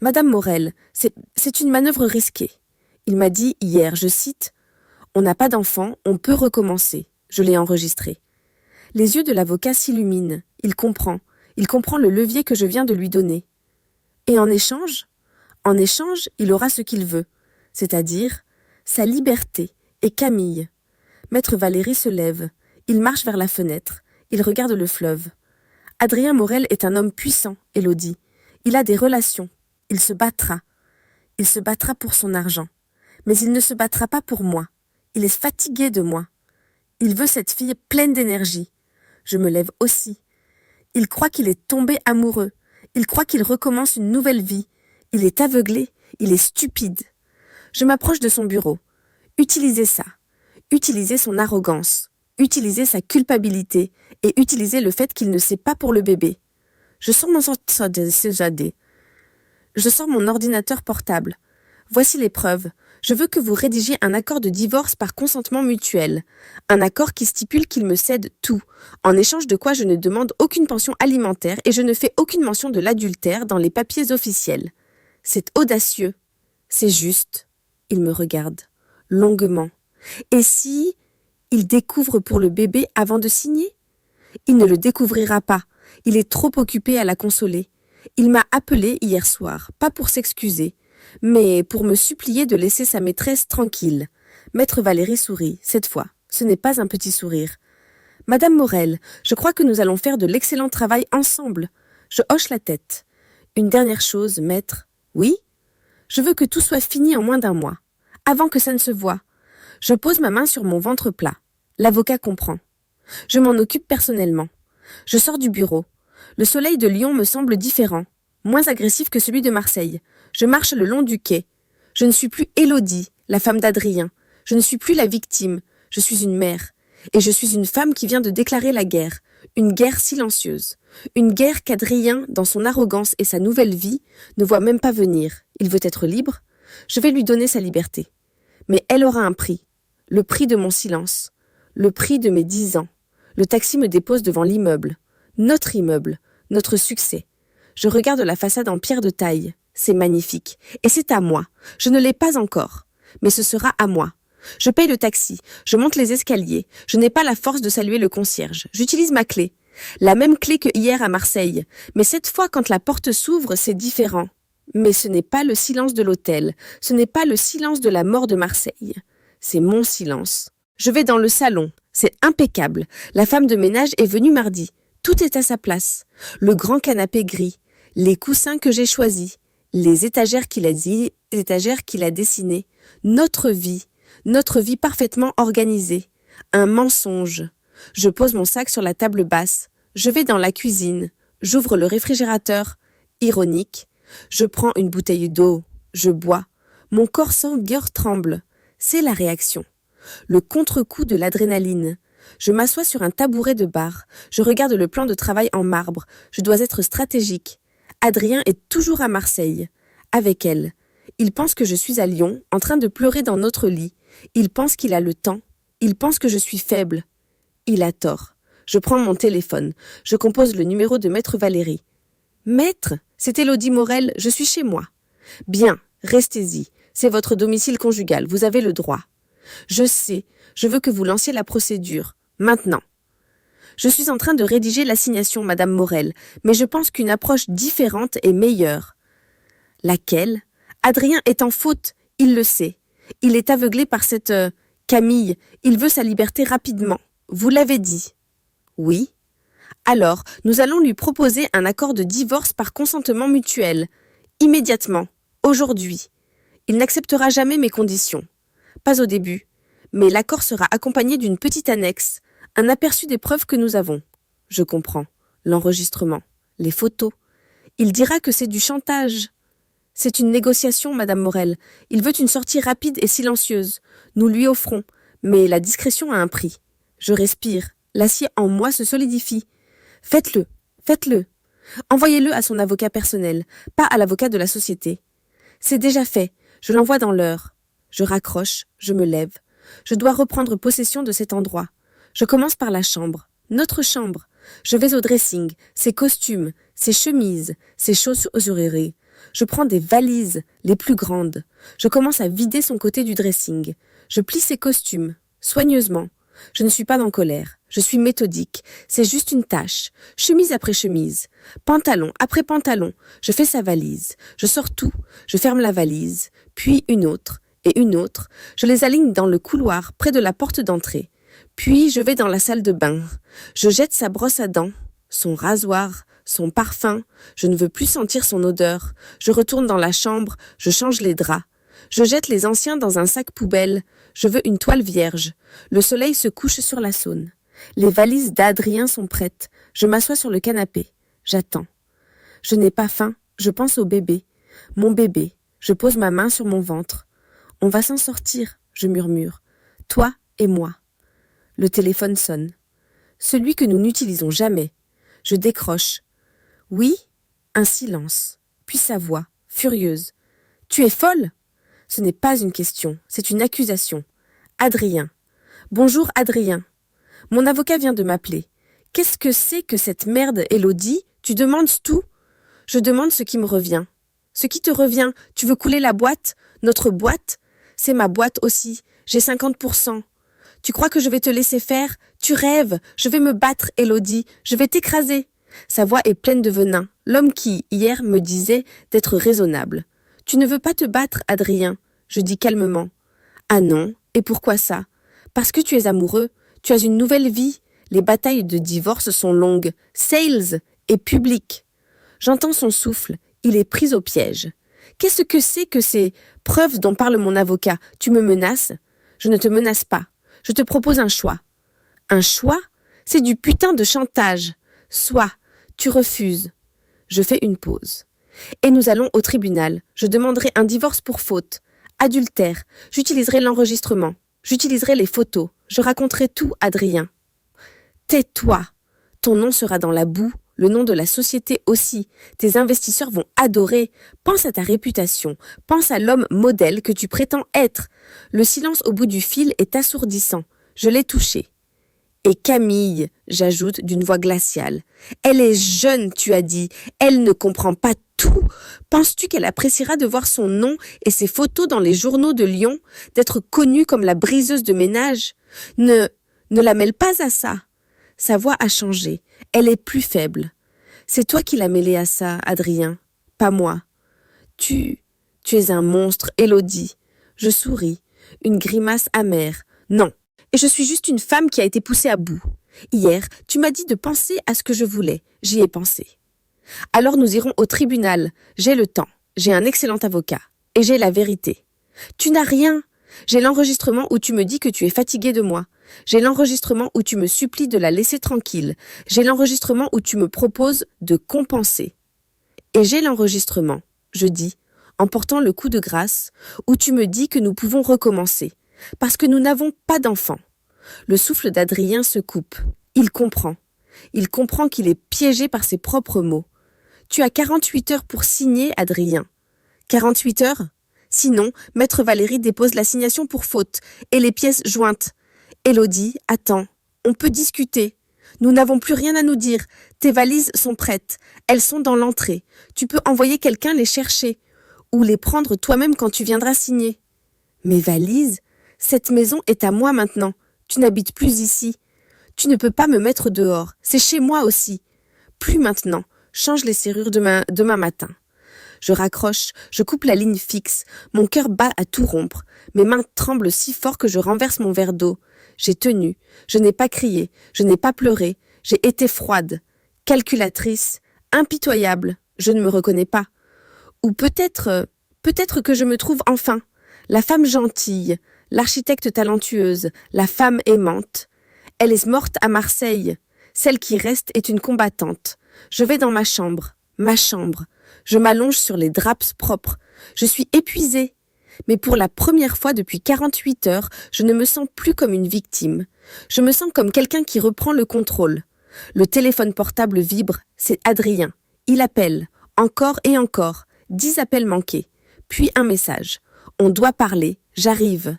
[SPEAKER 1] Madame Morel, c'est une manœuvre risquée. Il m'a dit hier, je cite, « On n'a pas d'enfant, on peut recommencer. » Je l'ai enregistré. Les yeux de l'avocat s'illuminent. Il comprend. Il comprend le levier que je viens de lui donner. Et en échange? En échange, il aura ce qu'il veut. C'est-à-dire sa liberté et Camille. Maître Valérie se lève. Il marche vers la fenêtre. Il regarde le fleuve. Adrien Morel est un homme puissant, Élodie. Il a des relations. Il se battra. Il se battra pour son argent. Mais il ne se battra pas pour moi. Il est fatigué de moi. Il veut cette fille pleine d'énergie. Je me lève aussi. Il croit qu'il est tombé amoureux. Il croit qu'il recommence une nouvelle vie. Il est aveuglé. Il est stupide. Je m'approche de son bureau. Utilisez ça. Utilisez son arrogance. Utilisez sa culpabilité. Et utilisez le fait qu'il ne sait pas pour le bébé. Je sors mon ordinateur portable. Voici les preuves. Je veux que vous rédigiez un accord de divorce par consentement mutuel. Un accord qui stipule qu'il me cède tout, en échange de quoi je ne demande aucune pension alimentaire et je ne fais aucune mention de l'adultère dans les papiers officiels. C'est audacieux. C'est juste. Il me regarde, longuement. Et si il découvre pour le bébé avant de signer? Il ne le découvrira pas. Il est trop occupé à la consoler. Il m'a appelé hier soir, pas pour s'excuser, mais pour me supplier de laisser sa maîtresse tranquille. Maître Valérie sourit, cette fois. Ce n'est pas un petit sourire. Madame Morel, je crois que nous allons faire de l'excellent travail ensemble. Je hoche la tête. Une dernière chose, maître. Oui? Je veux que tout soit fini en moins d'1 mois. Avant que ça ne se voie. Je pose ma main sur mon ventre plat. L'avocat comprend. Je m'en occupe personnellement. Je sors du bureau. Le soleil de Lyon me semble différent, moins agressif que celui de Marseille. Je marche le long du quai. Je ne suis plus Élodie, la femme d'Adrien. Je ne suis plus la victime. Je suis une mère. Et je suis une femme qui vient de déclarer la guerre. Une guerre silencieuse. Une guerre qu'Adrien, dans son arrogance et sa nouvelle vie, ne voit même pas venir. Il veut être libre. Je vais lui donner sa liberté. Mais elle aura un prix. Le prix de mon silence. Le prix de mes 10 ans. Le taxi me dépose devant l'immeuble. Notre immeuble. Notre succès. Je regarde la façade en pierre de taille. C'est magnifique. Et c'est à moi. Je ne l'ai pas encore. Mais ce sera à moi. Je paye le taxi. Je monte les escaliers. Je n'ai pas la force de saluer le concierge. J'utilise ma clé. La même clé que hier à Marseille. Mais cette fois, quand la porte s'ouvre, c'est différent. Mais ce n'est pas le silence de l'hôtel. Ce n'est pas le silence de la mort de Marseille. C'est mon silence. Je vais dans le salon. C'est impeccable. La femme de ménage est venue mardi. Tout est à sa place. Le grand canapé gris. Les coussins que j'ai choisis. Les étagères qu'il a dessinées. Notre vie parfaitement organisée. Un mensonge. Je pose mon sac sur la table basse. Je vais dans la cuisine, j'ouvre le réfrigérateur, ironique, je prends une bouteille d'eau, je bois, mon corps sanguin tremble, c'est la réaction. Le contre-coup de l'adrénaline. Je m'assois sur un tabouret de bar, je regarde le plan de travail en marbre, je dois être stratégique. Adrien est toujours à Marseille, avec elle. Il pense que je suis à Lyon, en train de pleurer dans notre lit. Il pense qu'il a le temps. Il pense que je suis faible. Il a tort. Je prends mon téléphone. Je compose le numéro de Maître Valérie. Maître, c'est Élodie Morel, je suis chez moi. Bien, restez-y. C'est votre domicile conjugal, vous avez le droit. Je sais, je veux que vous lanciez la procédure. Maintenant. Je suis en train de rédiger l'assignation, Madame Morel, mais je pense qu'une approche différente est meilleure. Laquelle ? Adrien est en faute, il le sait. Il est aveuglé par cette Camille, il veut sa liberté rapidement. Vous l'avez dit. Oui. Alors, nous allons lui proposer un accord de divorce par consentement mutuel. Immédiatement. Aujourd'hui. Il n'acceptera jamais mes conditions. Pas au début. Mais l'accord sera accompagné d'une petite annexe, un aperçu des preuves que nous avons. Je comprends. L'enregistrement. Les photos. Il dira que c'est du chantage. C'est une négociation, Madame Morel. Il veut une sortie rapide et silencieuse. Nous lui offrons. Mais la discrétion a un prix. Je respire. L'acier en moi se solidifie. Faites-le. Faites-le. Envoyez-le à son avocat personnel, pas à l'avocat de la société. C'est déjà fait. Je l'envoie dans l'heure. Je raccroche. Je me lève. Je dois reprendre possession de cet endroit. Je commence par la chambre. Notre chambre. Je vais au dressing. Ses costumes. Ses chemises. Ses chaussures. Je prends des valises, les plus grandes. Je commence à vider son côté du dressing. Je plie ses costumes, soigneusement. Je ne suis pas en colère. Je suis méthodique. C'est juste une tâche. Chemise après chemise. Pantalon après pantalon. Je fais sa valise. Je sors tout. Je ferme la valise. Puis une autre. Et une autre. Je les aligne dans le couloir, près de la porte d'entrée. Puis je vais dans la salle de bain. Je jette sa brosse à dents, son rasoir, son parfum. Je ne veux plus sentir son odeur. Je retourne dans la chambre. Je change les draps. Je jette les anciens dans un sac poubelle. Je veux une toile vierge. Le soleil se couche sur la Saône. Les valises d'Adrien sont prêtes. Je m'assois sur le canapé. J'attends. Je n'ai pas faim. Je pense au bébé. Mon bébé. Je pose ma main sur mon ventre. On va s'en sortir, je murmure. Toi et moi. Le téléphone sonne. Celui que nous n'utilisons jamais. Je décroche. Oui ? Un silence. Puis sa voix, furieuse. Tu es folle ? Ce n'est pas une question, c'est une accusation. Adrien. Bonjour Adrien. Mon avocat vient de m'appeler. Qu'est-ce que c'est que cette merde, Élodie ? Tu demandes tout ? Je demande ce qui me revient. Ce qui te revient, tu veux couler la boîte ? Notre boîte ? C'est ma boîte aussi. J'ai 50%. Tu crois que je vais te laisser faire ? Tu rêves. Je vais me battre, Élodie. Je vais t'écraser. Sa voix est pleine de venin. L'homme qui, hier, me disait d'être raisonnable. Tu ne veux pas te battre, Adrien ? Je dis calmement. Ah non, et pourquoi ça ? Parce que tu es amoureux. Tu as une nouvelle vie. Les batailles de divorce sont longues. Sales et publiques. J'entends son souffle. Il est pris au piège. Qu'est-ce que c'est que ces preuves dont parle mon avocat ? Tu me menaces ? Je ne te menace pas. Je te propose un choix. Un choix ? C'est du putain de chantage. Soit, tu refuses. Je fais une pause. Et nous allons au tribunal. Je demanderai un divorce pour faute. Adultère. J'utiliserai l'enregistrement. J'utiliserai les photos. Je raconterai tout, Adrien. Tais-toi. Ton nom sera dans la boue. Le nom de la société aussi. Tes investisseurs vont adorer. Pense à ta réputation. Pense à l'homme modèle que tu prétends être. Le silence au bout du fil est assourdissant. Je l'ai touché. Et Camille, j'ajoute d'une voix glaciale. Elle est jeune, tu as dit. Elle ne comprend pas tout. Penses-tu qu'elle appréciera de voir son nom et ses photos dans les journaux de Lyon, d'être connue comme la briseuse de ménage ? Ne la mêle pas à ça. Sa voix a changé. Elle est plus faible. C'est toi qui l'as mêlée à ça, Adrien. Pas moi. Tu es un monstre, Élodie. Je souris. Une grimace amère. Non. Et je suis juste une femme qui a été poussée à bout. Hier, tu m'as dit de penser à ce que je voulais. J'y ai pensé. Alors nous irons au tribunal. J'ai le temps. J'ai un excellent avocat. Et j'ai la vérité. Tu n'as rien. J'ai l'enregistrement où tu me dis que tu es fatigué de moi. J'ai l'enregistrement où tu me supplies de la laisser tranquille. J'ai l'enregistrement où tu me proposes de compenser. Et j'ai l'enregistrement, je dis, en portant le coup de grâce, où tu me dis que nous pouvons recommencer, parce que nous n'avons pas d'enfant. Le souffle d'Adrien se coupe. Il comprend. Il comprend qu'il est piégé par ses propres mots. Tu as 48 heures pour signer, Adrien. 48 heures? Sinon, Maître Valérie dépose l'assignation pour faute et les pièces jointes. Élodie, attends, on peut discuter. Nous n'avons plus rien à nous dire. Tes valises sont prêtes. Elles sont dans l'entrée. Tu peux envoyer quelqu'un les chercher ou les prendre toi-même quand tu viendras signer. Mes valises? Cette maison est à moi maintenant. Tu n'habites plus ici. Tu ne peux pas me mettre dehors. C'est chez moi aussi. Plus maintenant. Change les serrures demain matin. Je raccroche, je coupe la ligne fixe. Mon cœur bat à tout rompre. Mes mains tremblent si fort que je renverse mon verre d'eau. J'ai tenu. Je n'ai pas crié. Je n'ai pas pleuré. J'ai été froide. Calculatrice. Impitoyable. Je ne me reconnais pas. Ou peut-être que je me trouve enfin. La femme gentille. L'architecte talentueuse. La femme aimante. Elle est morte à Marseille. Celle qui reste est une combattante. Je vais dans ma chambre. Ma chambre. Je m'allonge sur les draps propres. Je suis épuisée. Mais pour la première fois depuis 48 heures, je ne me sens plus comme une victime. Je me sens comme quelqu'un qui reprend le contrôle. Le téléphone portable vibre. C'est Adrien. Il appelle. Encore et encore. 10 appels manqués. Puis un message. On doit parler. J'arrive.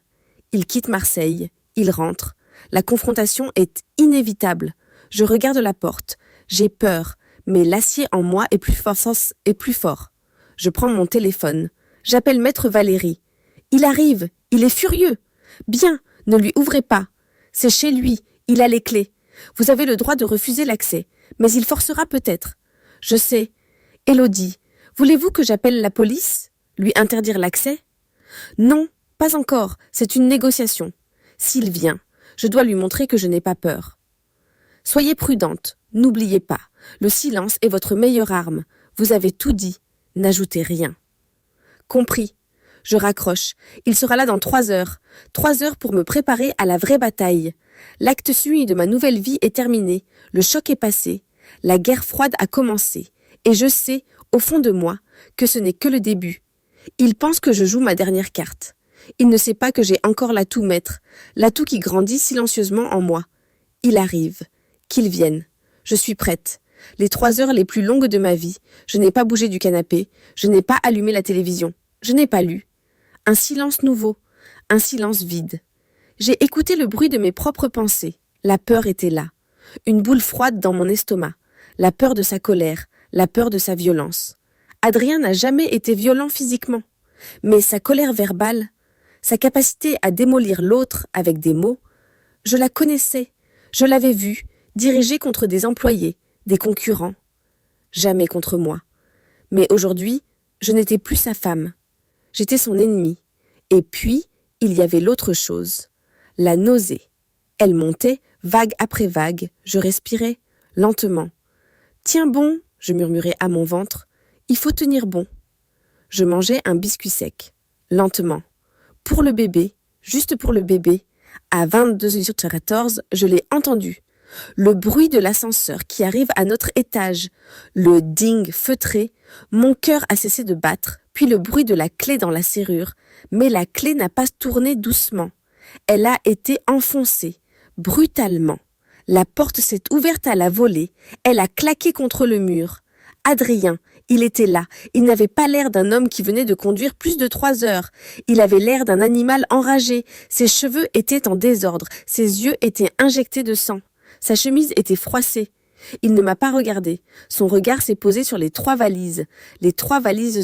[SPEAKER 1] Il quitte Marseille. Il rentre. La confrontation est inévitable. Je regarde la porte. J'ai peur. Mais l'acier en moi est plus fort. Je prends mon téléphone. J'appelle Maître Valérie. Il arrive. Il est furieux. Bien, ne lui ouvrez pas. C'est chez lui. Il a les clés. Vous avez le droit de refuser l'accès. Mais il forcera peut-être. Je sais. Élodie, voulez-vous que j'appelle la police? Lui interdire l'accès? Non, pas encore. C'est une négociation. S'il vient, je dois lui montrer que je n'ai pas peur. Soyez prudente. N'oubliez pas. Le silence est votre meilleure arme. Vous avez tout dit. N'ajoutez rien. Compris. Je raccroche. Il sera là dans 3 heures. 3 heures pour me préparer à la vraie bataille. L'acte suivi de ma nouvelle vie est terminé. Le choc est passé. La guerre froide a commencé. Et je sais, au fond de moi, que ce n'est que le début. Il pense que je joue ma dernière carte. Il ne sait pas que j'ai encore l'atout maître. L'atout qui grandit silencieusement en moi. Il arrive. Qu'il vienne. Je suis prête. Les 3 heures les plus longues de ma vie. Je n'ai pas bougé du canapé. Je n'ai pas allumé la télévision. Je n'ai pas lu. Un silence nouveau. Un silence vide. J'ai écouté le bruit de mes propres pensées. La peur était là. Une boule froide dans mon estomac. La peur de sa colère. La peur de sa violence. Adrien n'a jamais été violent physiquement. Mais sa colère verbale, sa capacité à démolir l'autre avec des mots, je la connaissais. Je l'avais vue. Dirigée contre des employés, des concurrents. Jamais contre moi. Mais aujourd'hui, je n'étais plus sa femme. J'étais son ennemi. Et puis, il y avait l'autre chose. La nausée. Elle montait, vague après vague. Je respirais, lentement. Tiens bon, je murmurais à mon ventre. Il faut tenir bon. Je mangeais un biscuit sec. Lentement. Pour le bébé, juste pour le bébé. À 22h14, je l'ai entendu. Le bruit de l'ascenseur qui arrive à notre étage, le ding feutré, mon cœur a cessé de battre, puis le bruit de la clé dans la serrure, mais la clé n'a pas tourné doucement. Elle a été enfoncée, brutalement. La porte s'est ouverte à la volée, elle a claqué contre le mur. Adrien, il était là, il n'avait pas l'air d'un homme qui venait de conduire plus de 3 heures. Il avait l'air d'un animal enragé, ses cheveux étaient en désordre, ses yeux étaient injectés de sang. Sa chemise était froissée. Il ne m'a pas regardé. Son regard s'est posé sur les 3 valises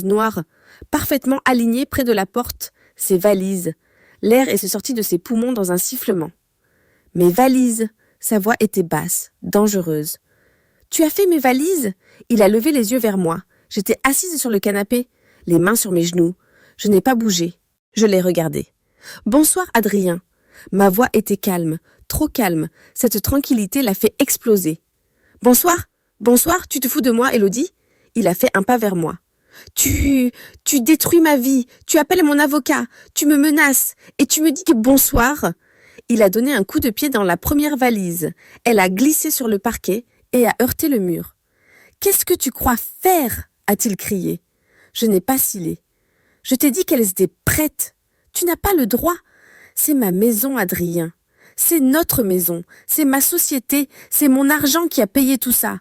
[SPEAKER 1] noires, parfaitement alignées près de la porte. Ces valises. L'air est sorti de ses poumons dans un sifflement. Mes valises. Sa voix était basse, dangereuse. Tu as fait mes valises? Il a levé les yeux vers moi. J'étais assise sur le canapé, les mains sur mes genoux. Je n'ai pas bougé. Je l'ai regardé. Bonsoir, Adrien. Ma voix était calme, trop calme. Cette tranquillité l'a fait exploser. Bonsoir, bonsoir, tu te fous de moi, Élodie? Il a fait un pas vers moi. Tu détruis ma vie, tu appelles mon avocat, tu me menaces, et tu me dis que bonsoir. Il a donné un coup de pied dans la première valise. Elle a glissé sur le parquet et a heurté le mur. « Qu'est-ce que tu crois faire ?» a-t-il crié. Je n'ai pas cillé. Je t'ai dit qu'elle était prête. Tu n'as pas le droit. C'est ma maison, Adrien. C'est notre maison. C'est ma société. C'est mon argent qui a payé tout ça.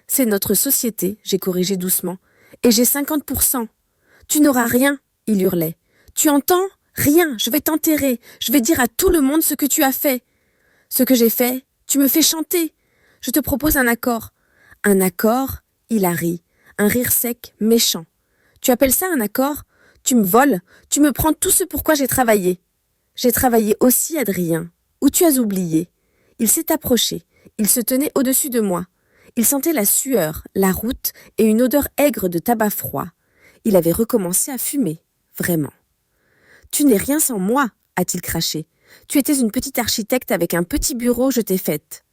[SPEAKER 1] C'est notre société, j'ai corrigé doucement. Et j'ai 50%. Tu n'auras rien, il hurlait. Tu entends? Rien. Je vais t'enterrer. Je vais dire à tout le monde ce que tu as fait. Ce que j'ai fait, tu me fais chanter. Je te propose un accord. Un accord? Il a ri. Un rire sec, méchant. Tu appelles ça un accord? Tu me voles? Tu me prends tout ce pourquoi j'ai travaillé. J'ai travaillé aussi, Adrien. Ou tu as oublié? Il s'est approché. Il se tenait au-dessus de moi. Il sentait la sueur, la route et une odeur aigre de tabac froid. Il avait recommencé à fumer, vraiment. « Tu n'es rien sans moi, a-t-il craché. Tu étais une petite architecte avec un petit bureau, je t'ai faite. »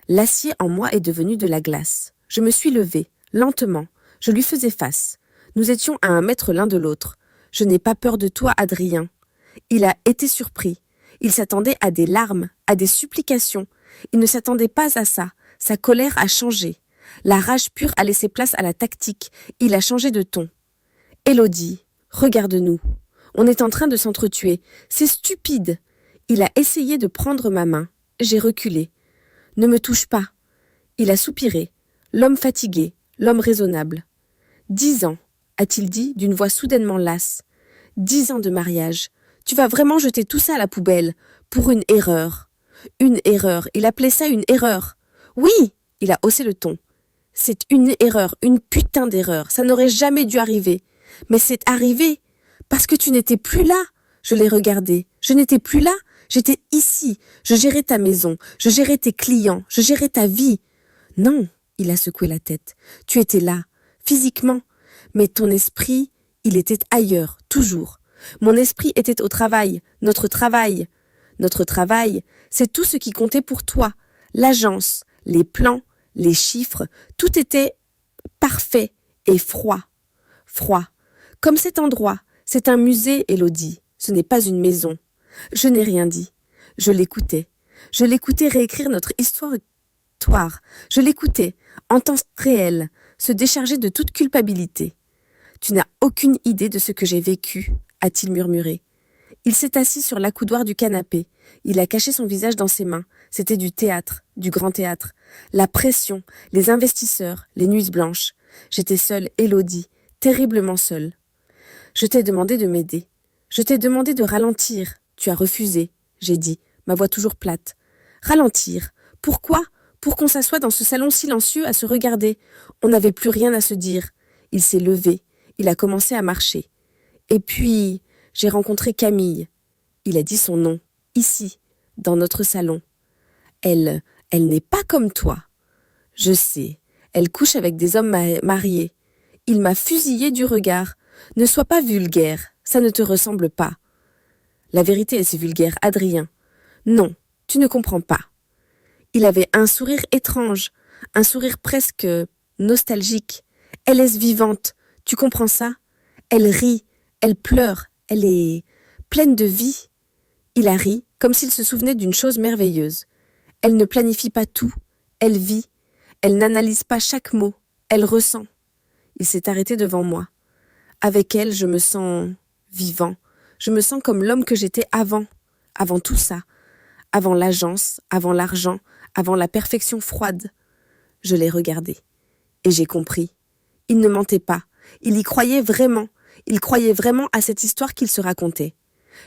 [SPEAKER 1] L'acier en moi est devenu de la glace. Je me suis levée, lentement. Je lui faisais face. Nous étions à 1 mètre l'un de l'autre. Je n'ai pas peur de toi, Adrien. Il a été surpris. Il s'attendait à des larmes, à des supplications. Il ne s'attendait pas à ça. Sa colère a changé. La rage pure a laissé place à la tactique. Il a changé de ton. « Élodie, regarde-nous. On est en train de s'entretuer. C'est stupide. » Il a essayé de prendre ma main. J'ai reculé. « Ne me touche pas. » Il a soupiré. L'homme fatigué, l'homme raisonnable. « 10 ans, a-t-il dit d'une voix soudainement lasse. 10 ans de mariage. Tu vas vraiment jeter tout ça à la poubelle. Pour une erreur. Une erreur. Il appelait ça une erreur. Oui, il a haussé le ton. C'est une erreur, une putain d'erreur. Ça n'aurait jamais dû arriver. Mais c'est arrivé. Parce que tu n'étais plus là. Je l'ai regardé. Je n'étais plus là. J'étais ici. Je gérais ta maison. Je gérais tes clients. Je gérais ta vie. Non, il a secoué la tête. Tu étais là, physiquement. Mais ton esprit, il était ailleurs, toujours. Mon esprit était au travail. Notre travail. Notre travail, c'est tout ce qui comptait pour toi. L'agence, les plans, les chiffres, tout était parfait et froid. Froid. Comme cet endroit, c'est un musée, Élodie. Ce n'est pas une maison. Je n'ai rien dit. Je l'écoutais. Je l'écoutais réécrire notre histoire. Je l'écoutais, en temps réel, se décharger de toute culpabilité. Tu n'as aucune idée de ce que j'ai vécu, a-t-il murmuré. Il s'est assis sur l'accoudoir du canapé. Il a caché son visage dans ses mains. C'était du théâtre, du grand théâtre. La pression, les investisseurs, les nuits blanches. J'étais seule, Élodie, terriblement seule. Je t'ai demandé de m'aider. Je t'ai demandé de ralentir. Tu as refusé, j'ai dit, ma voix toujours plate. Ralentir. Pourquoi? Pour qu'on s'assoie dans ce salon silencieux à se regarder. On n'avait plus rien à se dire. Il s'est levé. Il a commencé à marcher. Et puis, j'ai rencontré Camille. Il a dit son nom, ici, dans notre salon. Elle n'est pas comme toi. Je sais, elle couche avec des hommes mariés. Il m'a fusillé du regard. Ne sois pas vulgaire, ça ne te ressemble pas. La vérité est vulgaire, Adrien. Non, tu ne comprends pas. Il avait un sourire étrange, un sourire presque nostalgique. Elle est vivante, tu comprends ça? Elle rit, elle pleure, elle est pleine de vie. Il a ri, comme s'il se souvenait d'une chose merveilleuse. Elle ne planifie pas tout, elle vit, elle n'analyse pas chaque mot, elle ressent. Il s'est arrêté devant moi. Avec elle, je me sens vivant, je me sens comme l'homme que j'étais avant tout ça, avant l'agence, avant l'argent, avant la perfection froide. Je l'ai regardé, et j'ai compris. Il ne mentait pas, il y croyait vraiment, il croyait vraiment à cette histoire qu'il se racontait.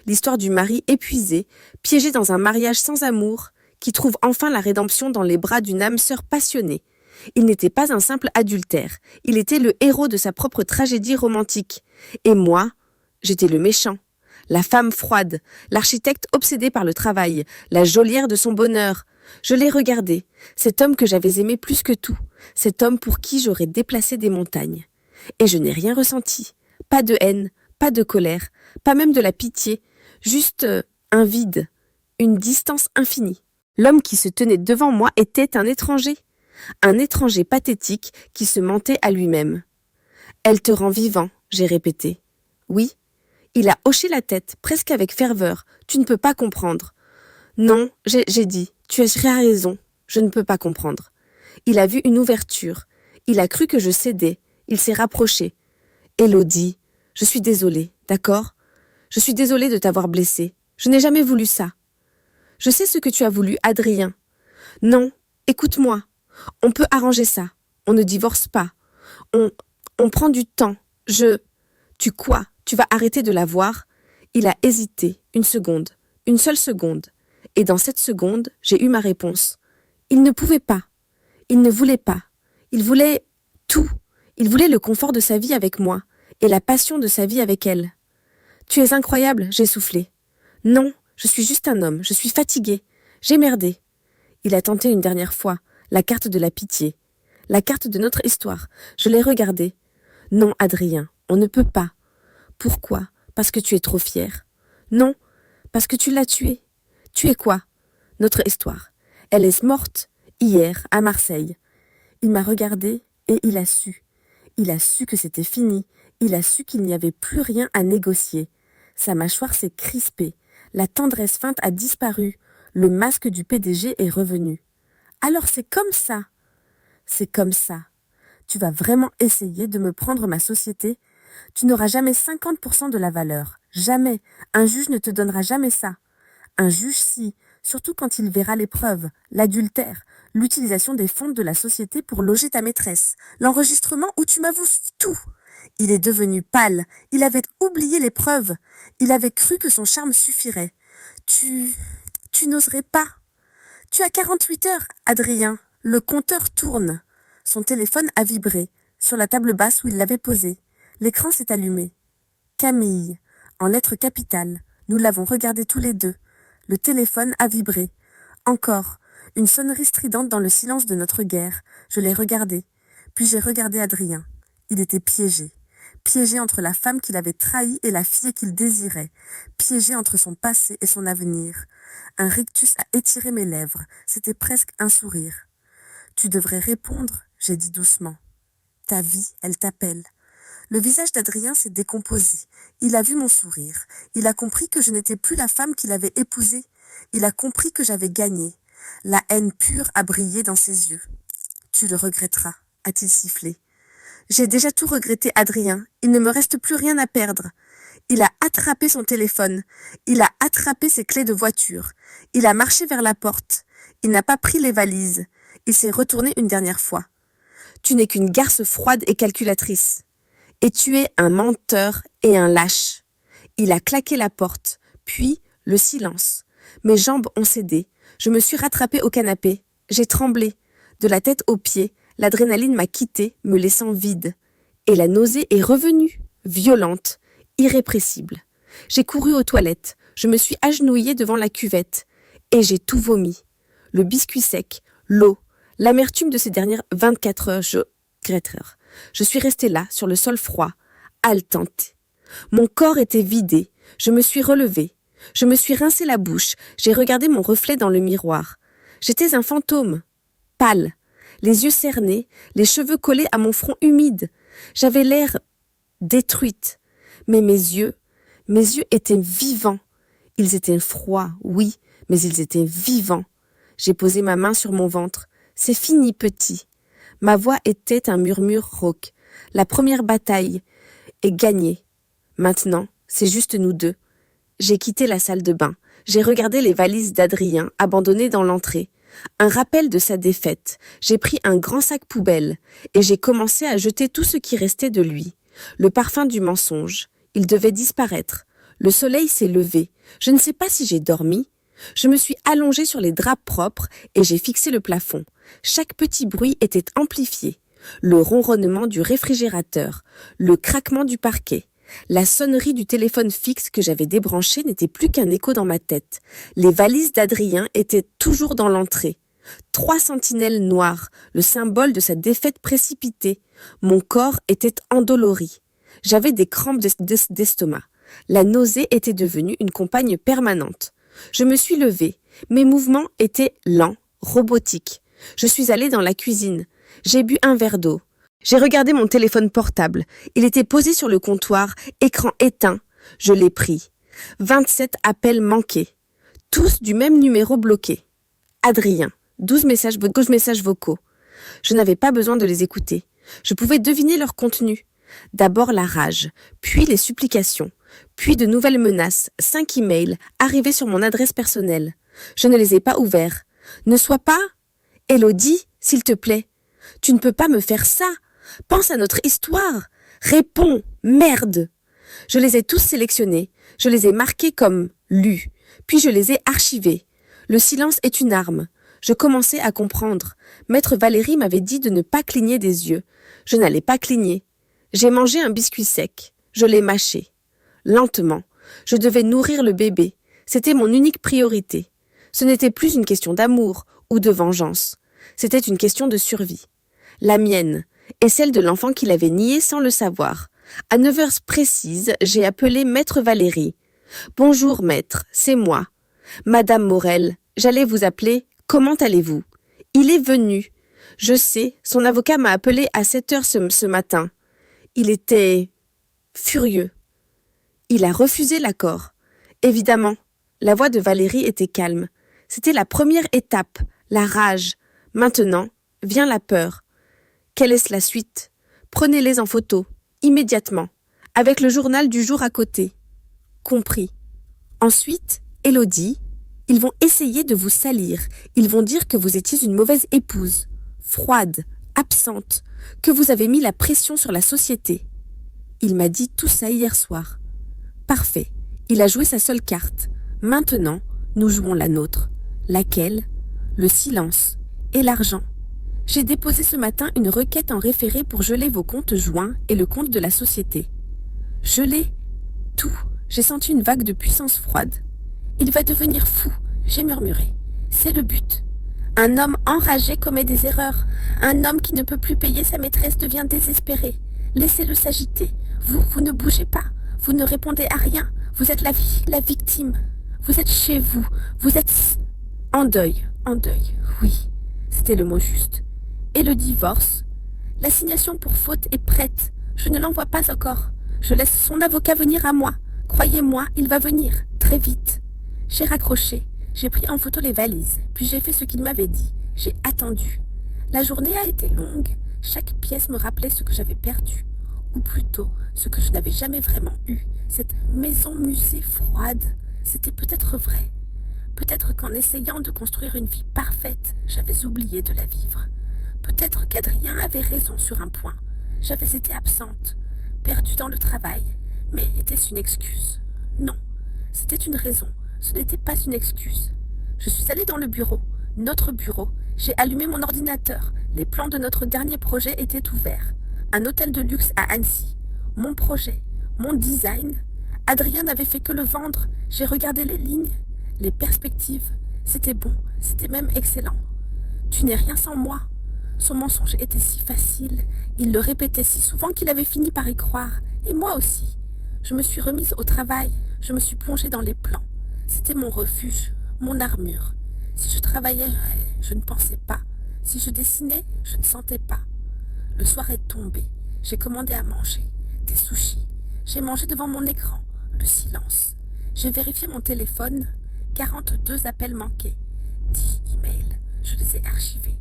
[SPEAKER 1] L'histoire du mari épuisé, piégé dans un mariage sans amour, qui trouve enfin la rédemption dans les bras d'une âme sœur passionnée. Il n'était pas un simple adultère, il était le héros de sa propre tragédie romantique. Et moi, j'étais le méchant, la femme froide, l'architecte obsédé par le travail, la geôlière de son bonheur. Je l'ai regardé, cet homme que j'avais aimé plus que tout, cet homme pour qui j'aurais déplacé des montagnes. Et je n'ai rien ressenti, pas de haine, pas de colère, pas même de la pitié, juste un vide, une distance infinie. L'homme qui se tenait devant moi était un étranger pathétique qui se mentait à lui-même. « Elle te rend vivant », j'ai répété. « Oui ». Il a hoché la tête, presque avec ferveur. « Tu ne peux pas comprendre. » Non, j'ai dit. Tu as raison. Je ne peux pas comprendre. Il a vu une ouverture. Il a cru que je cédais. Il s'est rapproché. Élodie, je suis désolée, d'accord? Je suis désolée de t'avoir blessée. Je n'ai jamais voulu ça. Je sais ce que tu as voulu, Adrien. Non, écoute-moi. On peut arranger ça. On ne divorce pas. On prend du temps. Tu quoi? Tu vas arrêter de la voir? Il a hésité, une seconde, une seule seconde. Et dans cette seconde, j'ai eu ma réponse. Il ne pouvait pas. Il ne voulait pas. Il voulait tout. Il voulait le confort de sa vie avec moi et la passion de sa vie avec elle. Tu es incroyable, j'ai soufflé. Non, je suis juste un homme, je suis fatiguée. J'ai merdé. Il a tenté une dernière fois, la carte de la pitié. La carte de notre histoire. Je l'ai regardée. Non, Adrien, on ne peut pas. Pourquoi? Parce que tu es trop fier. Non, parce que tu l'as tuée. Tu es quoi? Notre histoire. Elle est morte, hier, à Marseille. Il m'a regardé et il a su. Il a su que c'était fini. Il a su qu'il n'y avait plus rien à négocier. Sa mâchoire s'est crispée. La tendresse feinte a disparu. Le masque du PDG est revenu. Alors c'est comme ça. C'est comme ça. Tu vas vraiment essayer de me prendre ma société? Tu n'auras jamais 50% de la valeur. Jamais. Un juge ne te donnera jamais ça. Un juge, si, surtout quand il verra les preuves, l'adultère, l'utilisation des fonds de la société pour loger ta maîtresse, l'enregistrement où tu m'avoues tout. Il est devenu pâle. Il avait oublié les preuves. Il avait cru que son charme suffirait. Tu n'oserais pas. Tu as 48 heures, Adrien. Le compteur tourne. Son téléphone a vibré, sur la table basse où il l'avait posé. L'écran s'est allumé. Camille, en lettres capitales. Nous l'avons regardé tous les deux. Le téléphone a vibré. Encore, une sonnerie stridente dans le silence de notre guerre. Je l'ai regardé. Puis j'ai regardé Adrien. Il était piégé. Piégé entre la femme qu'il avait trahie et la fille qu'il désirait. Piégé entre son passé et son avenir. Un rictus a étiré mes lèvres. C'était presque un sourire. Tu devrais répondre, j'ai dit doucement. Ta vie, elle t'appelle. Le visage d'Adrien s'est décomposé. Il a vu mon sourire. Il a compris que je n'étais plus la femme qu'il avait épousée. Il a compris que j'avais gagné. La haine pure a brillé dans ses yeux. Tu le regretteras, a-t-il sifflé. J'ai déjà tout regretté, Adrien. Il ne me reste plus rien à perdre. Il a attrapé son téléphone. Il a attrapé ses clés de voiture. Il a marché vers la porte. Il n'a pas pris les valises. Il s'est retourné une dernière fois. Tu n'es qu'une garce froide et calculatrice. Et tu es un menteur et un lâche. Il a claqué la porte, puis le silence. Mes jambes ont cédé. Je me suis rattrapée au canapé. J'ai tremblé. De la tête aux pieds, l'adrénaline m'a quitté, me laissant vide. Et la nausée est revenue, violente, irrépressible. J'ai couru aux toilettes. Je me suis agenouillée devant la cuvette. Et j'ai tout vomi. Le biscuit sec, l'eau, l'amertume de ces dernières 24 heures, Je suis restée là, sur le sol froid, haletante. Mon corps était vidé. Je me suis relevée. Je me suis rincé la bouche. J'ai regardé mon reflet dans le miroir. J'étais un fantôme, pâle, les yeux cernés, les cheveux collés à mon front humide. J'avais l'air détruite. Mais mes yeux étaient vivants. Ils étaient froids, oui, mais ils étaient vivants. J'ai posé ma main sur mon ventre. C'est fini, petit. Ma voix était un murmure rauque. La première bataille est gagnée. Maintenant, c'est juste nous deux. J'ai quitté la salle de bain. J'ai regardé les valises d'Adrien abandonnées dans l'entrée. Un rappel de sa défaite. J'ai pris un grand sac poubelle et j'ai commencé à jeter tout ce qui restait de lui. Le parfum du mensonge. Il devait disparaître. Le soleil s'est levé. Je ne sais pas si j'ai dormi. Je me suis allongée sur les draps propres et j'ai fixé le plafond. Chaque petit bruit était amplifié. Le ronronnement du réfrigérateur, le craquement du parquet. La sonnerie du téléphone fixe que j'avais débranché n'était plus qu'un écho dans ma tête. Les valises d'Adrien étaient toujours dans l'entrée. 3 sentinelles noires, le symbole de sa défaite précipitée. Mon corps était endolori. J'avais des crampes d'estomac. La nausée était devenue une compagne permanente. Je me suis levée. Mes mouvements étaient lents, robotiques. Je suis allée dans la cuisine. J'ai bu un verre d'eau. J'ai regardé mon téléphone portable. Il était posé sur le comptoir, écran éteint. Je l'ai pris. 27 appels manqués. Tous du même numéro bloqué. Adrien, 12 messages vocaux. Je n'avais pas besoin de les écouter. Je pouvais deviner leur contenu. D'abord la rage, puis les supplications, puis de nouvelles menaces, 5 emails arrivés sur mon adresse personnelle. Je ne les ai pas ouverts. Ne sois pas... Élodie, s'il te plaît. Tu ne peux pas me faire ça. Pense à notre histoire. Réponds, merde. Je les ai tous sélectionnés. Je les ai marqués comme lus. Puis je les ai archivés. Le silence est une arme. Je commençais à comprendre. Maître Valérie m'avait dit de ne pas cligner des yeux. Je n'allais pas cligner. J'ai mangé un biscuit sec. Je l'ai mâché. Lentement. Je devais nourrir le bébé. C'était mon unique priorité. Ce n'était plus une question d'amour ou de vengeance. C'était une question de survie. La mienne et celle de l'enfant qui l'avait nié sans le savoir. À 9 heures précises, j'ai appelé Maître Valérie. « Bonjour maître, c'est moi. Madame Morel, j'allais vous appeler. Comment allez-vous ? Il est venu. Je sais, son avocat m'a appelé à 7 heures ce matin. Il était furieux. Il a refusé l'accord. Évidemment, la voix de Valérie était calme. C'était la première étape, la rage. Maintenant, vient la peur. Quelle est la suite ? Prenez-les en photo, immédiatement, avec le journal du jour à côté. Compris. Ensuite, Élodie, ils vont essayer de vous salir. Ils vont dire que vous étiez une mauvaise épouse, froide, absente, que vous avez mis la pression sur la société. Il m'a dit tout ça hier soir. Parfait. Il a joué sa seule carte. Maintenant, nous jouons la nôtre. Laquelle ? Le silence et l'argent. J'ai déposé ce matin une requête en référé pour geler vos comptes joints et le compte de la société. Geler tout. J'ai senti une vague de puissance froide. Il va devenir fou, j'ai murmuré. C'est le but. Un homme enragé commet des erreurs. Un homme qui ne peut plus payer sa maîtresse devient désespéré. Laissez-le s'agiter. Vous ne bougez pas. Vous ne répondez à rien. Vous êtes la victime. Vous êtes chez vous. Vous êtes en deuil. En deuil, oui. C'était le mot juste. Et le divorce ? La signation pour faute est prête. Je ne l'envoie pas encore. Je laisse son avocat venir à moi. Croyez-moi, il va venir, très vite. J'ai raccroché. J'ai pris en photo les valises. Puis j'ai fait ce qu'il m'avait dit. J'ai attendu. La journée a été longue. Chaque pièce me rappelait ce que j'avais perdu. Ou plutôt, ce que je n'avais jamais vraiment eu. Cette maison-musée froide. C'était peut-être vrai. Peut-être qu'en essayant de construire une vie parfaite, j'avais oublié de la vivre. Peut-être qu'Adrien avait raison sur un point. J'avais été absente, perdue dans le travail. Mais était-ce une excuse ? Non, c'était une raison. Ce n'était pas une excuse. Je suis allée dans le bureau, notre bureau. J'ai allumé mon ordinateur. Les plans de notre dernier projet étaient ouverts. Un hôtel de luxe à Annecy. Mon projet, mon design. Adrien n'avait fait que le vendre. J'ai regardé les lignes, les perspectives. C'était bon, c'était même excellent. Tu n'es rien sans moi. Son mensonge était si facile. Il le répétait si souvent qu'il avait fini par y croire. Et moi aussi. Je me suis remise au travail. Je me suis plongée dans les plans. C'était mon refuge, mon armure. Si je travaillais, je ne pensais pas. Si je dessinais, je ne sentais pas. Le soir est tombé. J'ai commandé à manger. Des sushis. J'ai mangé devant mon écran. Le silence. J'ai vérifié mon téléphone. 42 appels manqués. 10 emails. Je les ai archivés.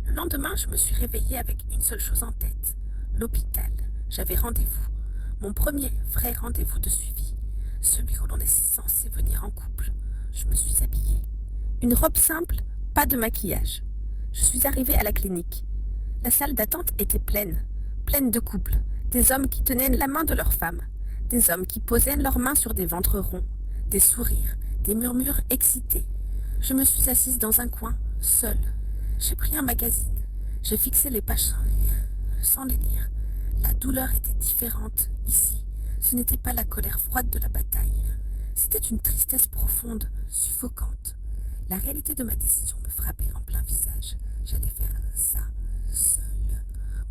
[SPEAKER 1] Le lendemain, je me suis réveillée avec une seule chose en tête. L'hôpital. J'avais rendez-vous. Mon premier vrai rendez-vous de suivi. Celui où l'on est censé venir en couple. Je me suis habillée. Une robe simple, pas de maquillage. Je suis arrivée à la clinique. La salle d'attente était pleine. Pleine de couples. Des hommes qui tenaient la main de leur femme. Des hommes qui posaient leurs mains sur des ventres ronds. Des sourires. Des murmures excités. Je me suis assise dans un coin, seule. J'ai pris un magazine. J'ai fixé les pages sans les lire. La douleur était différente ici. Ce n'était pas la colère froide de la bataille. C'était une tristesse profonde, suffocante. La réalité de ma décision me frappait en plein visage. J'allais faire ça, seule.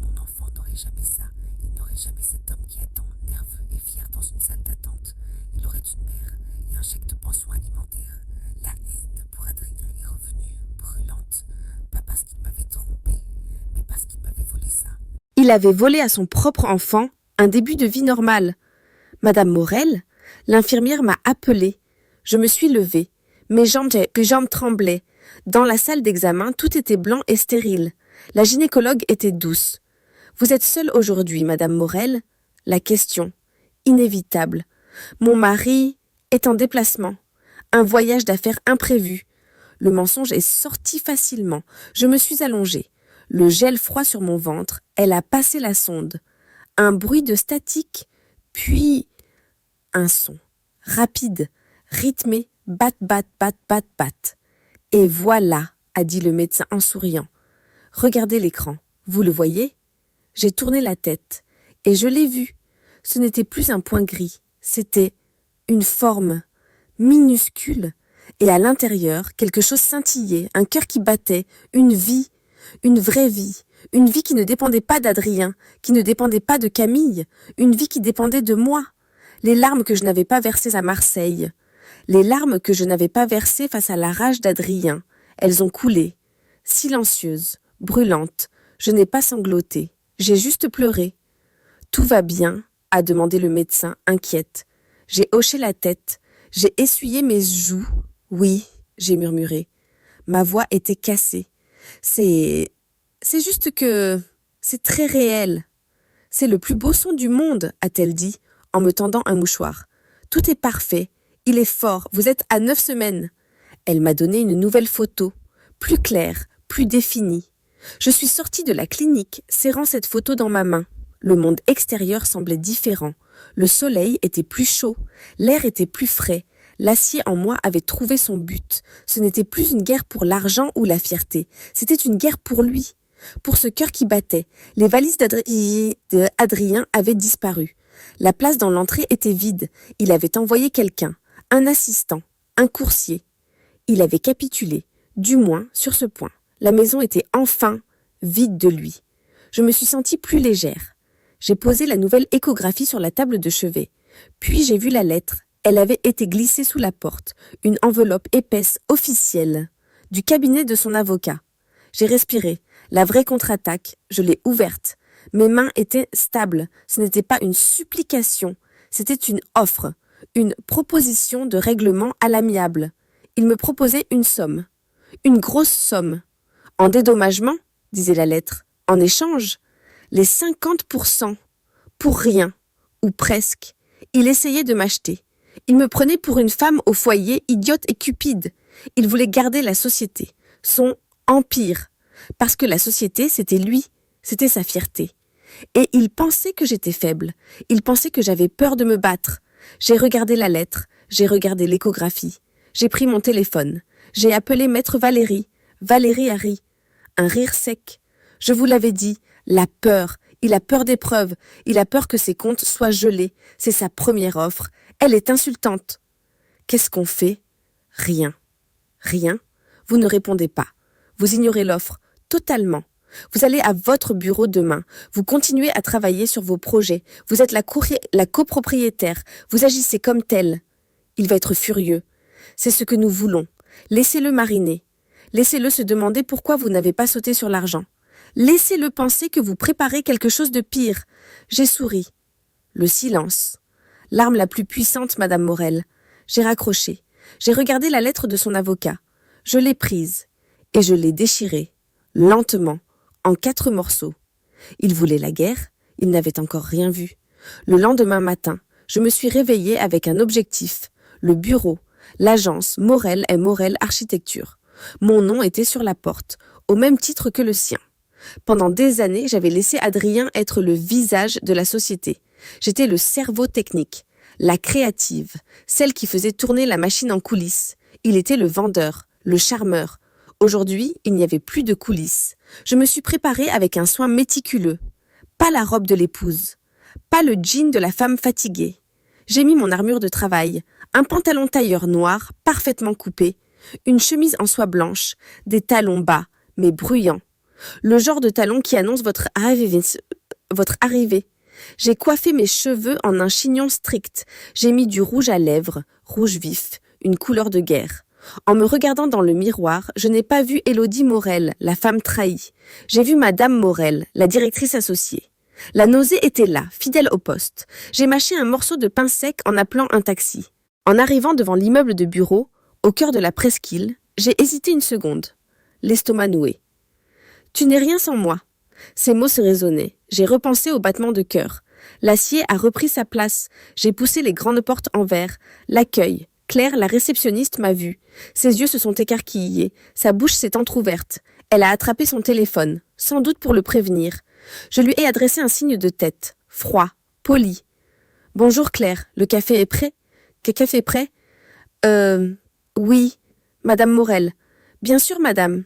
[SPEAKER 1] Mon enfant n'aurait jamais ça. Il n'aurait jamais cet homme qui attend, nerveux et fier dans une salle d'attente. Il aurait une mère et un chèque de pension alimentaire. La haine pour Adrien est revenue, brûlante. Pas parce qu'il m'avait trompée, mais parce qu'il m'avait volé ça. Il avait volé à son propre enfant un début de vie normal. Madame Morel, l'infirmière m'a appelée. Je me suis levée. Mes jambes tremblaient. Dans la salle d'examen, tout était blanc et stérile. La gynécologue était douce. « Vous êtes seule aujourd'hui, Madame Morel ?» La question, inévitable. Mon mari est en déplacement. Un voyage d'affaires imprévu. Le mensonge est sorti facilement. Je me suis allongée. Le gel froid sur mon ventre, elle a passé la sonde. Un bruit de statique, puis un son. Rapide, rythmé, bat, bat, bat, bat, bat. Et voilà, a dit le médecin en souriant. Regardez l'écran, vous le voyez ? J'ai tourné la tête, et je l'ai vu. Ce n'était plus un point gris, c'était une forme minuscule, et à l'intérieur, quelque chose scintillait, un cœur qui battait, une vie, une vraie vie, une vie qui ne dépendait pas d'Adrien, qui ne dépendait pas de Camille, une vie qui dépendait de moi. Les larmes que je n'avais pas versées à Marseille, les larmes que je n'avais pas versées face à la rage d'Adrien, elles ont coulé, silencieuses, brûlantes. Je n'ai pas sangloté, j'ai juste pleuré. « Tout va bien ?» a demandé le médecin, inquiète. J'ai hoché la tête, j'ai essuyé mes joues. « Oui », j'ai murmuré. Ma voix était cassée. C'est juste que c'est très réel. C'est le plus beau son du monde, a-t-elle dit, en me tendant un mouchoir. Tout est parfait. Il est fort. Vous êtes à 9 semaines. Elle m'a donné une nouvelle photo, plus claire, plus définie. Je suis sortie de la clinique, serrant cette photo dans ma main. Le monde extérieur semblait différent. Le soleil était plus chaud, l'air était plus frais. L'acier en moi avait trouvé son but. Ce n'était plus une guerre pour l'argent ou la fierté. C'était une guerre pour lui, pour ce cœur qui battait. Les valises d'Adrien avaient disparu. La place dans l'entrée était vide. Il avait envoyé quelqu'un, un assistant, un coursier. Il avait capitulé, du moins sur ce point. La maison était enfin vide de lui. Je me suis sentie plus légère. J'ai posé la nouvelle échographie sur la table de chevet. Puis j'ai vu la lettre. Elle avait été glissée sous la porte, une enveloppe épaisse, officielle, du cabinet de son avocat. J'ai respiré. La vraie contre-attaque, je l'ai ouverte. Mes mains étaient stables. Ce n'était pas une supplication, c'était une offre, une proposition de règlement à l'amiable. Il me proposait une somme, une grosse somme. En dédommagement, disait la lettre, en échange, les 50%, pour rien, ou presque. Il essayait de m'acheter. Il me prenait pour une femme au foyer, idiote et cupide. Il voulait garder la société, son empire, parce que la société, c'était lui, c'était sa fierté. Et il pensait que j'étais faible, il pensait que j'avais peur de me battre. J'ai regardé la lettre, j'ai regardé l'échographie, j'ai pris mon téléphone, j'ai appelé maître Valérie. Valérie a ri, un rire sec. Je vous l'avais dit, la peur, il a peur des preuves, il a peur que ses comptes soient gelés. C'est sa première offre, elle est insultante. Qu'est-ce qu'on fait ? Rien. Rien ? Vous ne répondez pas. Vous ignorez l'offre, totalement. Vous allez à votre bureau demain. Vous continuez à travailler sur vos projets. Vous êtes la copropriétaire. Vous agissez comme tel. Il va être furieux. C'est ce que nous voulons. Laissez-le mariner. Laissez-le se demander pourquoi vous n'avez pas sauté sur l'argent. Laissez-le penser que vous préparez quelque chose de pire. J'ai souri. Le silence. L'arme la plus puissante, Madame Morel. J'ai raccroché. J'ai regardé la lettre de son avocat. Je l'ai prise. Et je l'ai déchirée. Lentement. En 4 morceaux. Il voulait la guerre, il n'avait encore rien vu. Le lendemain matin, je me suis réveillée avec un objectif, le bureau, l'agence Morel et Morel Architecture. Mon nom était sur la porte, au même titre que le sien. Pendant des années, j'avais laissé Adrien être le visage de la société. J'étais le cerveau technique, la créative, celle qui faisait tourner la machine en coulisses. Il était le vendeur, le charmeur. Aujourd'hui, il n'y avait plus de coulisses. Je me suis préparée avec un soin méticuleux. Pas la robe de l'épouse, pas le jean de la femme fatiguée. J'ai mis mon armure de travail, un pantalon tailleur noir, parfaitement coupé, une chemise en soie blanche, des talons bas, mais bruyants. Le genre de talons qui annonce votre arrivée. J'ai coiffé mes cheveux en un chignon strict. J'ai mis du rouge à lèvres, rouge vif, une couleur de guerre. En me regardant dans le miroir, je n'ai pas vu Élodie Morel, la femme trahie. J'ai vu Madame Morel, la directrice associée. La nausée était là, fidèle au poste. J'ai mâché un morceau de pain sec en appelant un taxi. En arrivant devant l'immeuble de bureau, Au cœur de la presqu'île, j'ai hésité une seconde, l'estomac noué. Tu n'es rien sans moi. Ces mots se résonnaient. J'ai repensé au battement de cœur. L'acier a repris sa place. J'ai poussé les grandes portes en verre. L'accueil. Claire, la réceptionniste, m'a vue. Ses yeux se sont écarquillés. Sa bouche s'est entr'ouverte. Elle a attrapé son téléphone, sans doute pour le prévenir. Je lui ai adressé un signe de tête, froid, poli. « Bonjour Claire, le café est prêt ?»« Quel café est prêt ?»« Oui, Madame Morel. »« Bien sûr, madame. »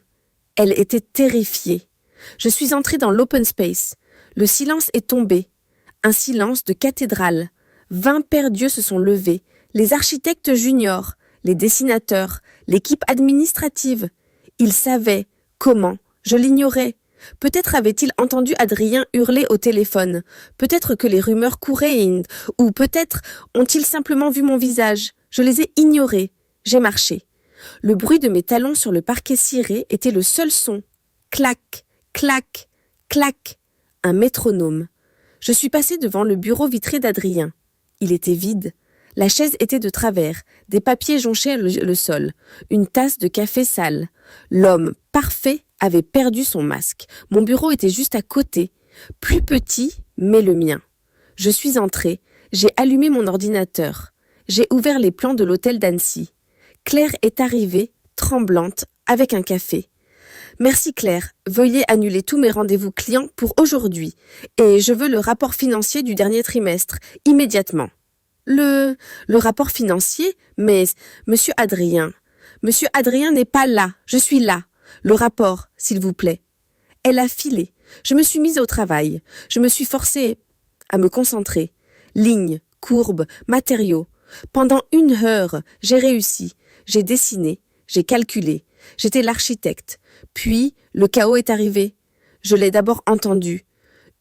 [SPEAKER 1] Elle était terrifiée. Je suis entrée dans l'open space. Le silence est tombé. Un silence de cathédrale. 20 paires d'yeux se sont levés. Les architectes juniors, les dessinateurs, l'équipe administrative. Ils savaient comment. Je l'ignorais. Peut-être avait-il entendu Adrien hurler au téléphone. Peut-être que les rumeurs couraient ou peut-être ont-ils simplement vu mon visage. Je les ai ignorés. J'ai marché. Le bruit de mes talons sur le parquet ciré était le seul son. Clac, clac, clac. Un métronome. Je suis passée devant le bureau vitré d'Adrien. Il était vide. La chaise était de travers. Des papiers jonchaient le sol. Une tasse de café sale. L'homme parfait avait perdu son masque. Mon bureau était juste à côté. Plus petit, mais le mien. Je suis entrée. J'ai allumé mon ordinateur. J'ai ouvert les plans de l'hôtel d'Annecy. Claire est arrivée, tremblante, avec un café. « Merci Claire, veuillez annuler tous mes rendez-vous clients pour aujourd'hui et je veux le rapport financier du dernier trimestre, immédiatement. » Le rapport financier? Mais Monsieur Adrien n'est pas là, je suis là. Le rapport, s'il vous plaît. Elle a filé. Je me suis mise au travail. Je me suis forcée à me concentrer. Lignes, courbes, matériaux. Pendant 1 heure, j'ai réussi. J'ai dessiné, j'ai calculé. J'étais l'architecte. Puis, le chaos est arrivé. Je l'ai d'abord entendu.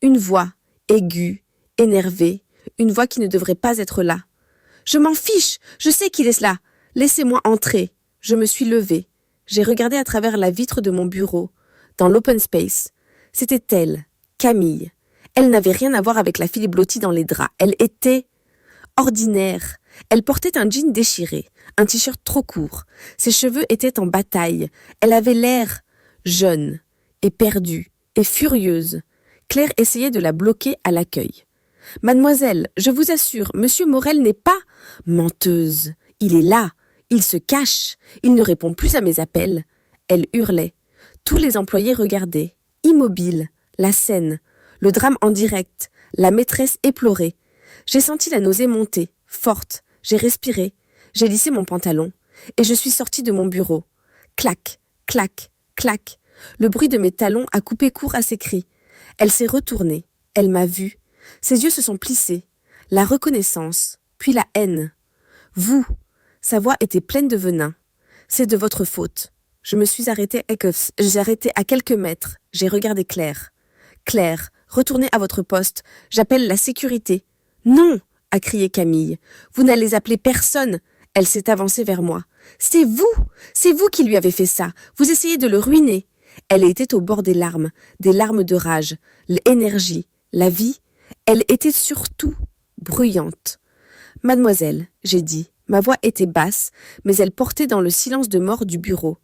[SPEAKER 1] Une voix, aiguë, énervée. Une voix qui ne devrait pas être là. Je m'en fiche, je sais qu'il est là. Laissez-moi entrer. Je me suis levée. J'ai regardé à travers la vitre de mon bureau, dans l'open space. C'était elle, Camille. Elle n'avait rien à voir avec la fille blottie dans les draps. Elle était ordinaire. Elle portait un jean déchiré, un t-shirt trop court. Ses cheveux étaient en bataille. Elle avait l'air jeune et perdue et furieuse. Claire essayait de la bloquer à l'accueil. « Mademoiselle, je vous assure, Monsieur Morel n'est pas... » Menteuse. Il est là. Il se cache. Il ne répond plus à mes appels. Elle hurlait. Tous les employés regardaient. Immobiles. La scène. Le drame en direct. La maîtresse éplorée. J'ai senti la nausée monter. Forte. J'ai respiré. J'ai lissé mon pantalon. Et je suis sortie de mon bureau. Clac, clac, clac. Le bruit de mes talons a coupé court à ses cris. Elle s'est retournée. Elle m'a vue. Ses yeux se sont plissés. La reconnaissance. Puis la haine. Vous. Sa voix était pleine de venin. C'est de votre faute. Je me suis arrêtée à quelques mètres. J'ai regardé Claire. Claire, retournez à votre poste. J'appelle la sécurité. Non, a crié Camille. Vous n'allez appeler personne. Elle s'est avancée vers moi. C'est vous qui lui avez fait ça. Vous essayez de le ruiner. Elle était au bord des larmes de rage, l'énergie, la vie. Elle était surtout bruyante. Mademoiselle, j'ai dit. Ma voix était basse, mais elle portait dans le silence de mort du bureau.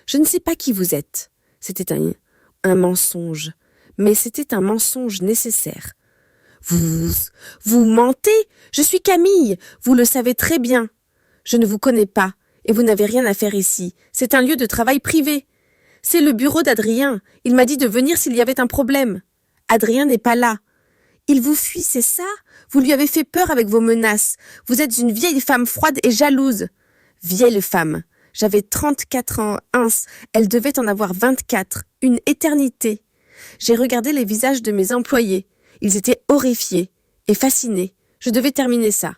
[SPEAKER 1] Je ne sais pas qui vous êtes. C'était un mensonge, mais c'était un mensonge nécessaire. Vous mentez. Je suis Camille. Vous le savez très bien. Je ne vous connais pas, et vous n'avez rien à faire ici. C'est un lieu de travail privé. C'est le bureau d'Adrien. Il m'a dit de venir s'il y avait un problème. Adrien n'est pas là. Il vous fuit, c'est ça? Vous lui avez fait peur avec vos menaces. Vous êtes une vieille femme froide et jalouse. Vieille femme. J'avais 34 ans. Elle devait en avoir 24. Une éternité. J'ai regardé les visages de mes employés. Ils étaient horrifiés et fascinés. Je devais terminer ça.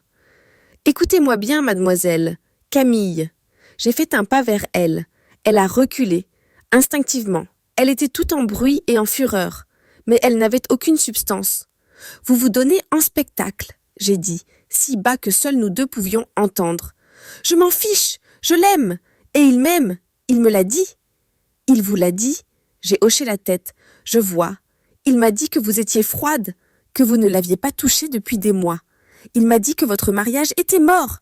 [SPEAKER 1] Écoutez-moi bien, mademoiselle. Camille. J'ai fait un pas vers elle. Elle a reculé. Instinctivement. Elle était toute en bruit et en fureur. Mais elle n'avait aucune substance. Vous vous donnez en spectacle, j'ai dit, si bas que seuls nous deux pouvions entendre. Je m'en fiche, je l'aime, et il m'aime, il me l'a dit. Il vous l'a dit? J'ai hoché la tête, je vois. Il m'a dit que vous étiez froide, que vous ne l'aviez pas touché depuis des mois. Il m'a dit que votre mariage était mort.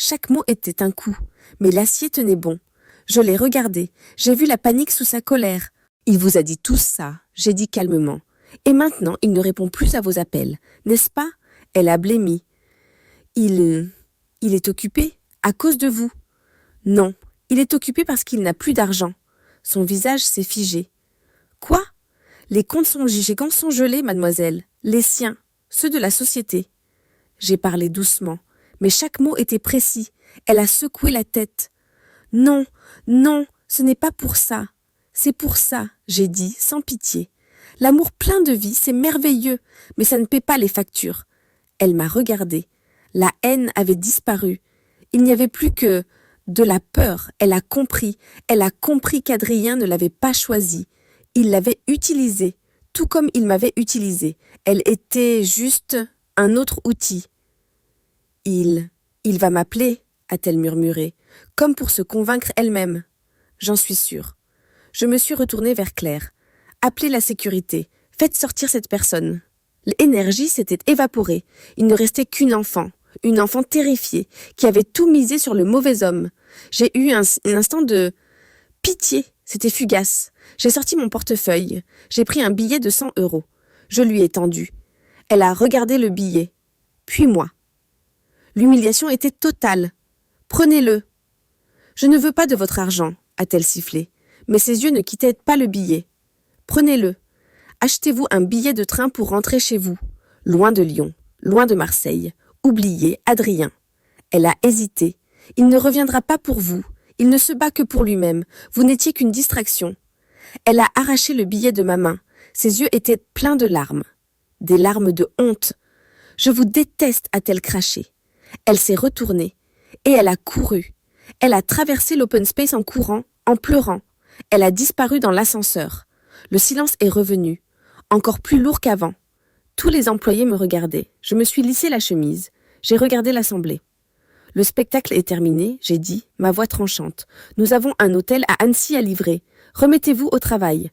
[SPEAKER 1] Chaque mot était un coup, mais l'acier tenait bon. Je l'ai regardé, j'ai vu la panique sous sa colère. Il vous a dit tout ça, j'ai dit calmement. Et maintenant, il ne répond plus à vos appels, n'est-ce pas? Elle a blêmi. Il est occupé, à cause de vous. Non, il est occupé parce qu'il n'a plus d'argent. Son visage s'est figé. Quoi? Les comptes sont gelés, mademoiselle. Les siens, ceux de la société. J'ai parlé doucement, mais chaque mot était précis. Elle a secoué la tête. Non, non, ce n'est pas pour ça. C'est pour ça, j'ai dit, sans pitié. L'amour plein de vie, c'est merveilleux, mais ça ne paie pas les factures. Elle m'a regardée. La haine avait disparu. Il n'y avait plus que de la peur. Elle a compris qu'Adrien ne l'avait pas choisi. Il l'avait utilisée, tout comme il m'avait utilisée. Elle était juste un autre outil. Il va m'appeler, a-t-elle murmuré, comme pour se convaincre elle-même. J'en suis sûre. Je me suis retournée vers Claire. Appelez la sécurité. Faites sortir cette personne. L'énergie s'était évaporée. Il ne restait qu'une enfant. Une enfant terrifiée, qui avait tout misé sur le mauvais homme. J'ai eu un instant de pitié. C'était fugace. J'ai sorti mon portefeuille. J'ai pris un billet de 100 €. Je lui ai tendu. Elle a regardé le billet. Puis moi. L'humiliation était totale. Prenez-le. Je ne veux pas de votre argent, a-t-elle sifflé. Mais ses yeux ne quittaient pas le billet. Prenez-le. Achetez-vous un billet de train pour rentrer chez vous. Loin de Lyon, loin de Marseille. Oubliez Adrien. Elle a hésité. Il ne reviendra pas pour vous. Il ne se bat que pour lui-même. Vous n'étiez qu'une distraction. Elle a arraché le billet de ma main. Ses yeux étaient pleins de larmes. Des larmes de honte. Je vous déteste, a-t-elle craché. Elle s'est retournée. Et elle a couru. Elle a traversé l'open space en courant, en pleurant. Elle a disparu dans l'ascenseur. Le silence est revenu, encore plus lourd qu'avant. Tous les employés me regardaient. Je me suis lissé la chemise. J'ai regardé l'assemblée. Le spectacle est terminé, j'ai dit, ma voix tranchante. Nous avons un hôtel à Annecy à livrer. Remettez-vous au travail.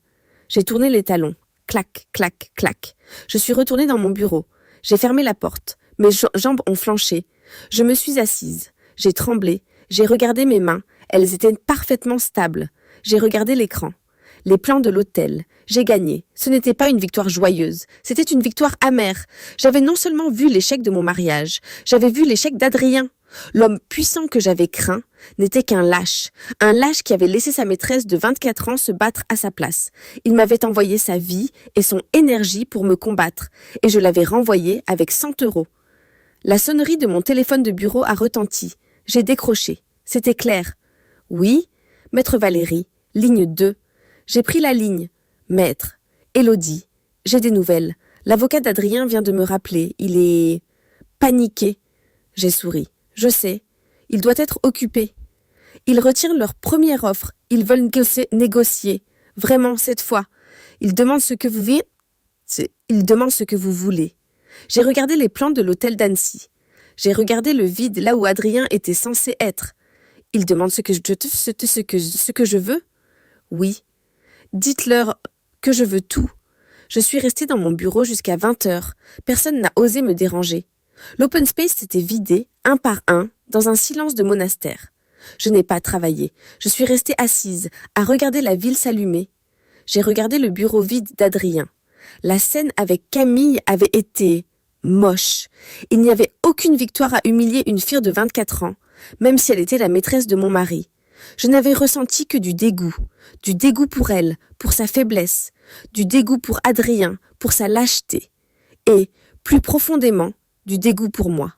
[SPEAKER 1] J'ai tourné les talons. Clac, clac, clac. Je suis retournée dans mon bureau. J'ai fermé la porte. Mes jambes ont flanché. Je me suis assise. J'ai tremblé. J'ai regardé mes mains. Elles étaient parfaitement stables. J'ai regardé l'écran. Les plans de l'hôtel. J'ai gagné. Ce n'était pas une victoire joyeuse. C'était une victoire amère. J'avais non seulement vu l'échec de mon mariage, j'avais vu l'échec d'Adrien. L'homme puissant que j'avais craint n'était qu'un lâche. Un lâche qui avait laissé sa maîtresse de 24 ans se battre à sa place. Il m'avait envoyé sa vie et son énergie pour me combattre. Et je l'avais renvoyé avec 100 €. La sonnerie de mon téléphone de bureau a retenti. J'ai décroché. C'était Claire. Oui, Maître Valérie, ligne 2. J'ai pris la ligne. Maître, Élodie, j'ai des nouvelles. L'avocat d'Adrien vient de me rappeler. Il est paniqué. J'ai souri. Je sais. Il doit être occupé. Ils retirent leur première offre. Ils veulent négocier. Vraiment, cette fois. Ils demandent ce que vous voulez. J'ai regardé les plans de l'hôtel d'Annecy. J'ai regardé le vide là où Adrien était censé être. Ils demandent ce que je veux? Oui. Dites-leur que je veux tout. Je suis restée dans mon bureau jusqu'à 20h. Personne n'a osé me déranger. L'open space s'était vidé, un par un, dans un silence de monastère. Je n'ai pas travaillé. Je suis restée assise, à regarder la ville s'allumer. J'ai regardé le bureau vide d'Adrien. La scène avec Camille avait été moche. Il n'y avait aucune victoire à humilier une fille de 24 ans, même si elle était la maîtresse de mon mari. Je n'avais ressenti que du dégoût pour elle, pour sa faiblesse, du dégoût pour Adrien, pour sa lâcheté, et, plus profondément, du dégoût pour moi,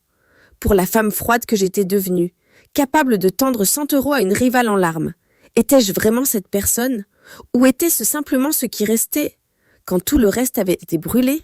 [SPEAKER 1] pour la femme froide que j'étais devenue, capable de tendre 100 € à une rivale en larmes. Étais-je vraiment cette personne? Ou était-ce simplement ce qui restait, quand tout le reste avait été brûlé?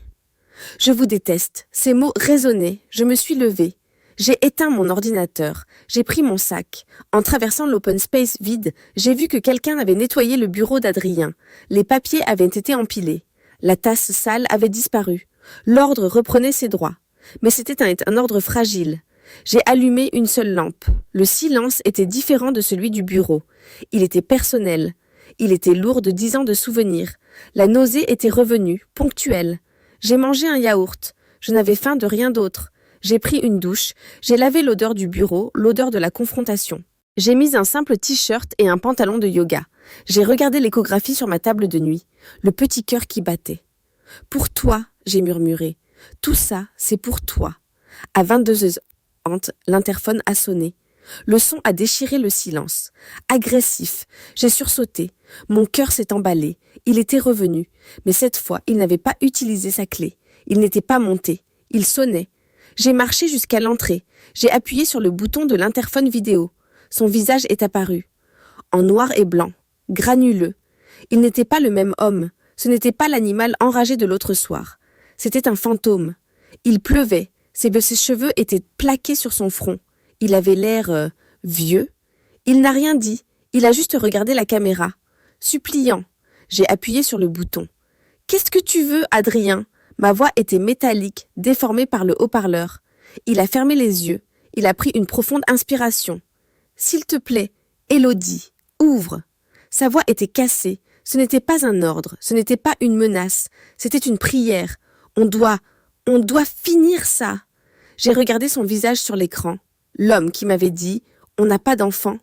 [SPEAKER 1] Je vous déteste. Ces mots résonnaient. Je me suis levée. J'ai éteint mon ordinateur. J'ai pris mon sac. En traversant l'open space vide, j'ai vu que quelqu'un avait nettoyé le bureau d'Adrien. Les papiers avaient été empilés. La tasse sale avait disparu. L'ordre reprenait ses droits. Mais c'était un ordre fragile. J'ai allumé une seule lampe. Le silence était différent de celui du bureau. Il était personnel. Il était lourd de 10 ans de souvenirs. La nausée était revenue, ponctuelle. J'ai mangé un yaourt. Je n'avais faim de rien d'autre. J'ai pris une douche, j'ai lavé l'odeur du bureau, l'odeur de la confrontation. J'ai mis un simple t-shirt et un pantalon de yoga. J'ai regardé l'échographie sur ma table de nuit, le petit cœur qui battait. Pour toi, j'ai murmuré. Tout ça, c'est pour toi. À 22h30, l'interphone a sonné. Le son a déchiré le silence. Agressif, j'ai sursauté. Mon cœur s'est emballé. Il était revenu. Mais cette fois, il n'avait pas utilisé sa clé. Il n'était pas monté. Il sonnait. J'ai marché jusqu'à l'entrée. J'ai appuyé sur le bouton de l'interphone vidéo. Son visage est apparu. En noir et blanc. Granuleux. Il n'était pas le même homme. Ce n'était pas l'animal enragé de l'autre soir. C'était un fantôme. Il pleuvait. Ses cheveux étaient plaqués sur son front. Il avait l'air vieux. Il n'a rien dit. Il a juste regardé la caméra. Suppliant. J'ai appuyé sur le bouton. « Qu'est-ce que tu veux, Adrien ?» Ma voix était métallique, déformée par le haut-parleur. Il a fermé les yeux. Il a pris une profonde inspiration. « S'il te plaît, Élodie, ouvre !» Sa voix était cassée. Ce n'était pas un ordre. Ce n'était pas une menace. C'était une prière. On doit finir ça. J'ai regardé son visage sur l'écran. L'homme qui m'avait dit « On n'a pas d'enfant ».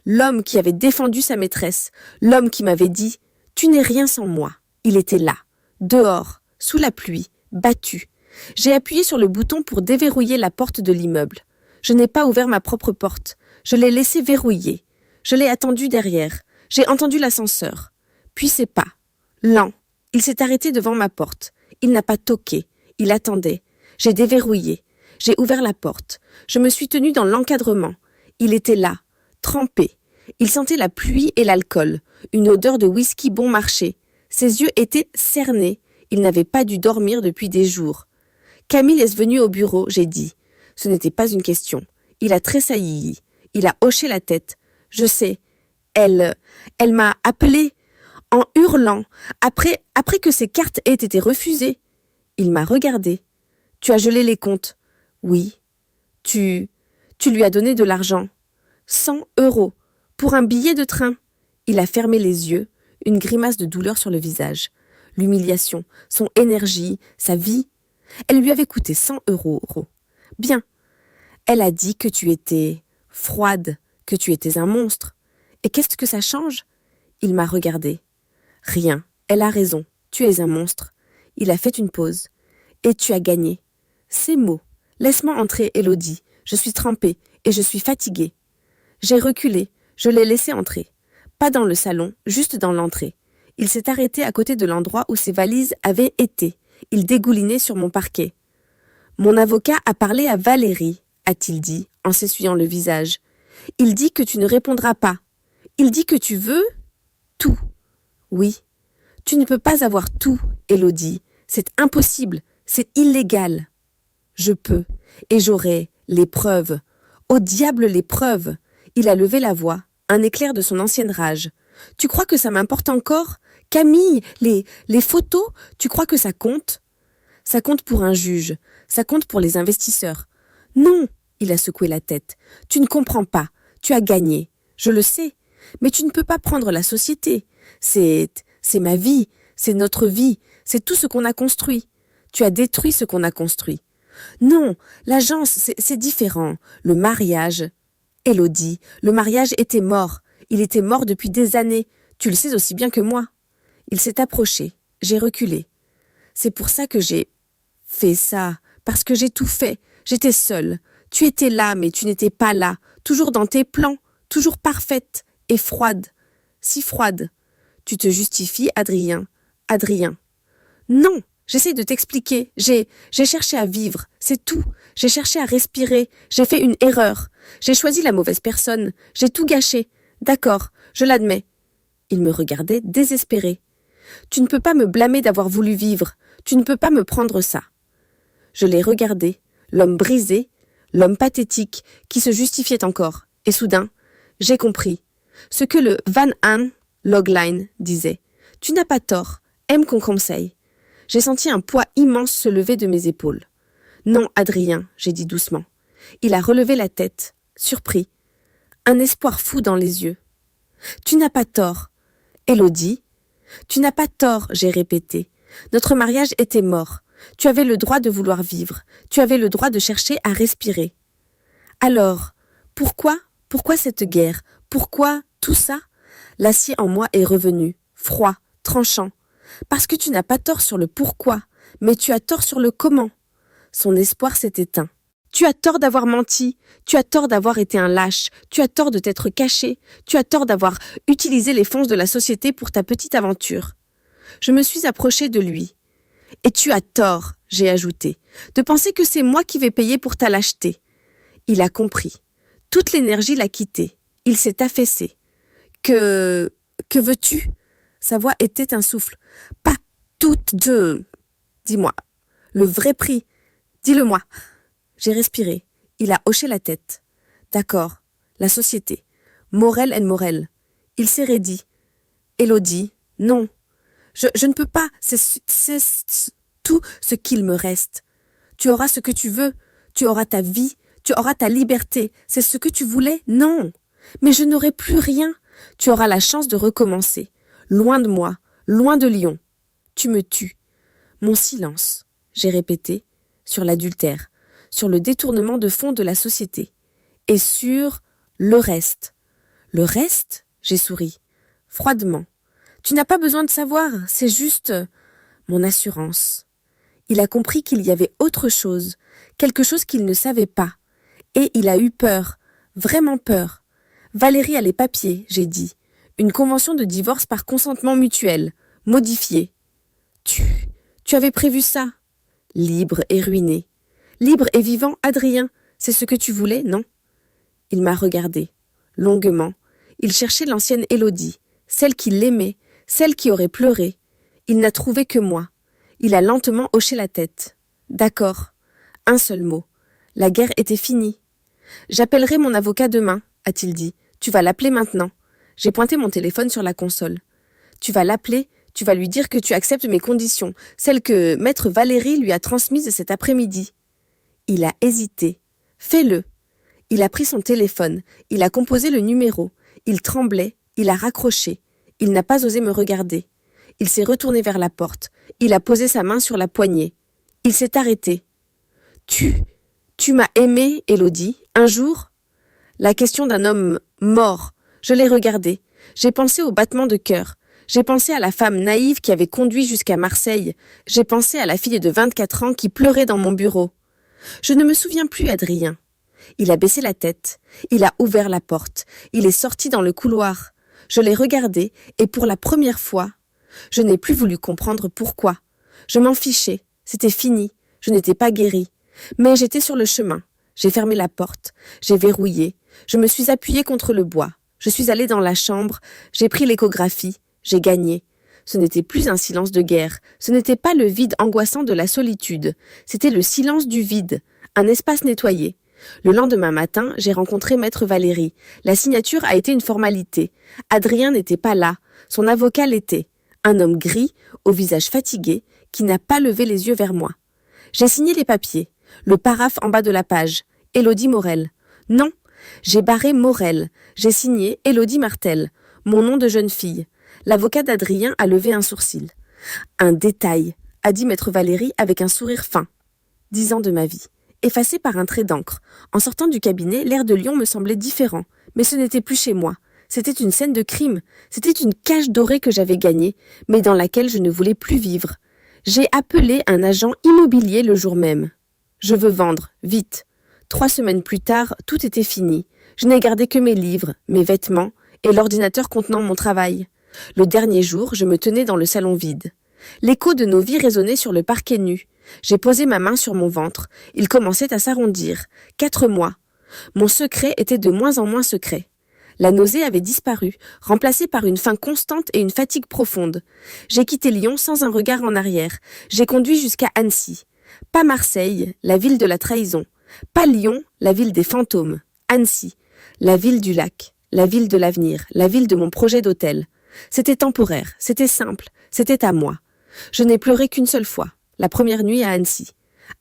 [SPEAKER 1] L'homme qui avait défendu sa maîtresse. L'homme qui m'avait dit « Tu n'es rien sans moi ». Il était là, dehors, sous la pluie, battu. J'ai appuyé sur le bouton pour déverrouiller la porte de l'immeuble. Je n'ai pas ouvert ma propre porte. Je l'ai laissée verrouiller. Je l'ai attendu derrière. J'ai entendu l'ascenseur. Puis ses pas. Lent. Il s'est arrêté devant ma porte. Il n'a pas toqué. Il attendait. J'ai déverrouillé. J'ai ouvert la porte. Je me suis tenue dans l'encadrement. Il était là, trempé. Il sentait la pluie et l'alcool, une odeur de whisky bon marché. Ses yeux étaient cernés. Il n'avait pas dû dormir depuis des jours. Camille est venue au bureau, j'ai dit. Ce n'était pas une question. Il a tressailli. Il a hoché la tête. Je sais. Elle m'a appelé en hurlant, après que ses cartes aient été refusées. Il m'a regardé. Tu as gelé les comptes. Oui. Tu lui as donné de l'argent. 100 € pour un billet de train. Il a fermé les yeux, une grimace de douleur sur le visage. L'humiliation, son énergie, sa vie. Elle lui avait coûté 100 €. Bien. Elle a dit que tu étais froide, que tu étais un monstre. Et qu'est-ce que ça change ? Il m'a regardé. Rien. Elle a raison. Tu es un monstre. Il a fait une pause. Et tu as gagné. Ces mots. Laisse-moi entrer, Élodie. Je suis trempée et je suis fatiguée. J'ai reculé. Je l'ai laissé entrer. Pas dans le salon, juste dans l'entrée. Il s'est arrêté à côté de l'endroit où ses valises avaient été. Il dégoulinait sur mon parquet. Mon avocat a parlé à Valérie, a-t-il dit, en s'essuyant le visage. Il dit que tu ne répondras pas. Il dit que tu veux tout. Oui. Tu ne peux pas avoir tout, Élodie. C'est impossible. C'est illégal. Je peux. Et j'aurai les preuves. Au diable les preuves. Il a levé la voix, un éclair de son ancienne rage. Tu crois que ça m'importe encore ? Camille, les photos, tu crois que ça compte ? Ça compte pour un juge. Ça compte pour les investisseurs. Non, il a secoué la tête. Tu ne comprends pas. Tu as gagné. Je le sais. Mais tu ne peux pas prendre la société. C'est ma vie. C'est notre vie. C'est tout ce qu'on a construit. Tu as détruit ce qu'on a construit. Non, l'agence, c'est différent. Le mariage. Élodie, le mariage était mort. Il était mort depuis des années. Tu le sais aussi bien que moi. Il s'est approché. J'ai reculé. C'est pour ça que j'ai fait ça. Parce que j'ai tout fait. J'étais seule. Tu étais là, mais tu n'étais pas là. Toujours dans tes plans. Toujours parfaite. Et froide. Si froide. Tu te justifies, Adrien. Adrien. Non, j'essaie de t'expliquer. J'ai cherché à vivre. C'est tout. J'ai cherché à respirer. J'ai fait une erreur. J'ai choisi la mauvaise personne. J'ai tout gâché. D'accord, je l'admets. Il me regardait désespéré. Tu ne peux pas me blâmer d'avoir voulu vivre. Tu ne peux pas me prendre ça. Je l'ai regardé, l'homme brisé, l'homme pathétique, qui se justifiait encore. Et soudain, j'ai compris. Ce que le Van Hahn logline disait. Tu n'as pas tort. Aime qu'on conseille. J'ai senti un poids immense se lever de mes épaules. Non, Adrien, j'ai dit doucement. Il a relevé la tête, surpris. Un espoir fou dans les yeux. Tu n'as pas tort. Élodie, tu n'as pas tort, j'ai répété. Notre mariage était mort. Tu avais le droit de vouloir vivre. Tu avais le droit de chercher à respirer. Alors, pourquoi cette guerre? Pourquoi tout ça? L'acier en moi est revenu, froid, tranchant. Parce que tu n'as pas tort sur le pourquoi, mais tu as tort sur le comment. Son espoir s'est éteint. Tu as tort d'avoir menti, tu as tort d'avoir été un lâche, tu as tort de t'être caché, tu as tort d'avoir utilisé les fonds de la société pour ta petite aventure. Je me suis approchée de lui. Et tu as tort, j'ai ajouté, de penser que c'est moi qui vais payer pour ta lâcheté. Il a compris. Toute l'énergie l'a quitté. Il s'est affaissé. Que veux-tu? Sa voix était un souffle. Pas toutes deux. Dis-moi. Le vrai prix. Dis-le-moi. J'ai respiré. Il a hoché la tête. D'accord. La société. Morel and Morel. Il s'est raidi. Élodie. Non. Je ne peux pas. C'est tout ce qu'il me reste. Tu auras ce que tu veux. Tu auras ta vie. Tu auras ta liberté. C'est ce que tu voulais? Non. Mais je n'aurai plus rien. Tu auras la chance de recommencer. Loin de moi. Loin de Lyon. Tu me tues. Mon silence. J'ai répété. Sur l'adultère. Sur le détournement de fonds de la société. Et sur le reste. Le reste? J'ai souri. Froidement. Tu n'as pas besoin de savoir. C'est juste mon assurance. Il a compris qu'il y avait autre chose. Quelque chose qu'il ne savait pas. Et il a eu peur. Vraiment peur. Valérie a les papiers, j'ai dit. Une convention de divorce par consentement mutuel. Modifiée. Tu avais prévu ça? Libre et ruiné. Libre et vivant, Adrien. C'est ce que tu voulais, non? Il m'a regardé. Longuement. Il cherchait l'ancienne Élodie. Celle qui l'aimait. Celle qui aurait pleuré. Il n'a trouvé que moi. Il a lentement hoché la tête. D'accord. Un seul mot. La guerre était finie. J'appellerai mon avocat demain, a-t-il dit. Tu vas l'appeler maintenant. J'ai pointé mon téléphone sur la console. Tu vas l'appeler, tu vas lui dire que tu acceptes mes conditions, celles que maître Valérie lui a transmises cet après-midi. Il a hésité. Fais-le. Il a pris son téléphone, il a composé le numéro. Il tremblait, il a raccroché. Il n'a pas osé me regarder. Il s'est retourné vers la porte. Il a posé sa main sur la poignée. Il s'est arrêté. Tu m'as aimé, Élodie, un jour? La question d'un homme mort. Je l'ai regardé. J'ai pensé au battement de cœur. J'ai pensé à la femme naïve qui avait conduit jusqu'à Marseille. J'ai pensé à la fille de 24 ans qui pleurait dans mon bureau. Je ne me souviens plus, Adrien. Il a baissé la tête. Il a ouvert la porte. Il est sorti dans le couloir. Je l'ai regardé et pour la première fois, je n'ai plus voulu comprendre pourquoi. Je m'en fichais. C'était fini. Je n'étais pas guérie. Mais j'étais sur le chemin. J'ai fermé la porte. J'ai verrouillé. Je me suis appuyée contre le bois. Je suis allée dans la chambre. J'ai pris l'échographie. J'ai gagné. Ce n'était plus un silence de guerre. Ce n'était pas le vide angoissant de la solitude. C'était le silence du vide. Un espace nettoyé. Le lendemain matin, j'ai rencontré maître Valérie. La signature a été une formalité. Adrien n'était pas là. Son avocat l'était. Un homme gris, au visage fatigué, qui n'a pas levé les yeux vers moi. J'ai signé les papiers. Le paraphe en bas de la page. Élodie Morel. Non, j'ai barré Morel. J'ai signé Élodie Martel. Mon nom de jeune fille. L'avocat d'Adrien a levé un sourcil. Un détail, a dit maître Valérie avec un sourire fin. 10 ans de ma vie. Effacé par un trait d'encre. En sortant du cabinet, l'air de Lyon me semblait différent. Mais ce n'était plus chez moi. C'était une scène de crime. C'était une cage dorée que j'avais gagnée, mais dans laquelle je ne voulais plus vivre. J'ai appelé un agent immobilier le jour même. Je veux vendre, vite. 3 semaines plus tard, tout était fini. Je n'ai gardé que mes livres, mes vêtements et l'ordinateur contenant mon travail. Le dernier jour, je me tenais dans le salon vide. L'écho de nos vies résonnait sur le parquet nu. J'ai posé ma main sur mon ventre. Il commençait à s'arrondir. 4 mois. Mon secret était de moins en moins secret. La nausée avait disparu, remplacée par une faim constante et une fatigue profonde. J'ai quitté Lyon sans un regard en arrière. J'ai conduit jusqu'à Annecy. Pas Marseille, la ville de la trahison. Pas Lyon, la ville des fantômes. Annecy, la ville du lac, la ville de l'avenir, la ville de mon projet d'hôtel. C'était temporaire, c'était simple, c'était à moi. Je n'ai pleuré qu'une seule fois, la première nuit à Annecy.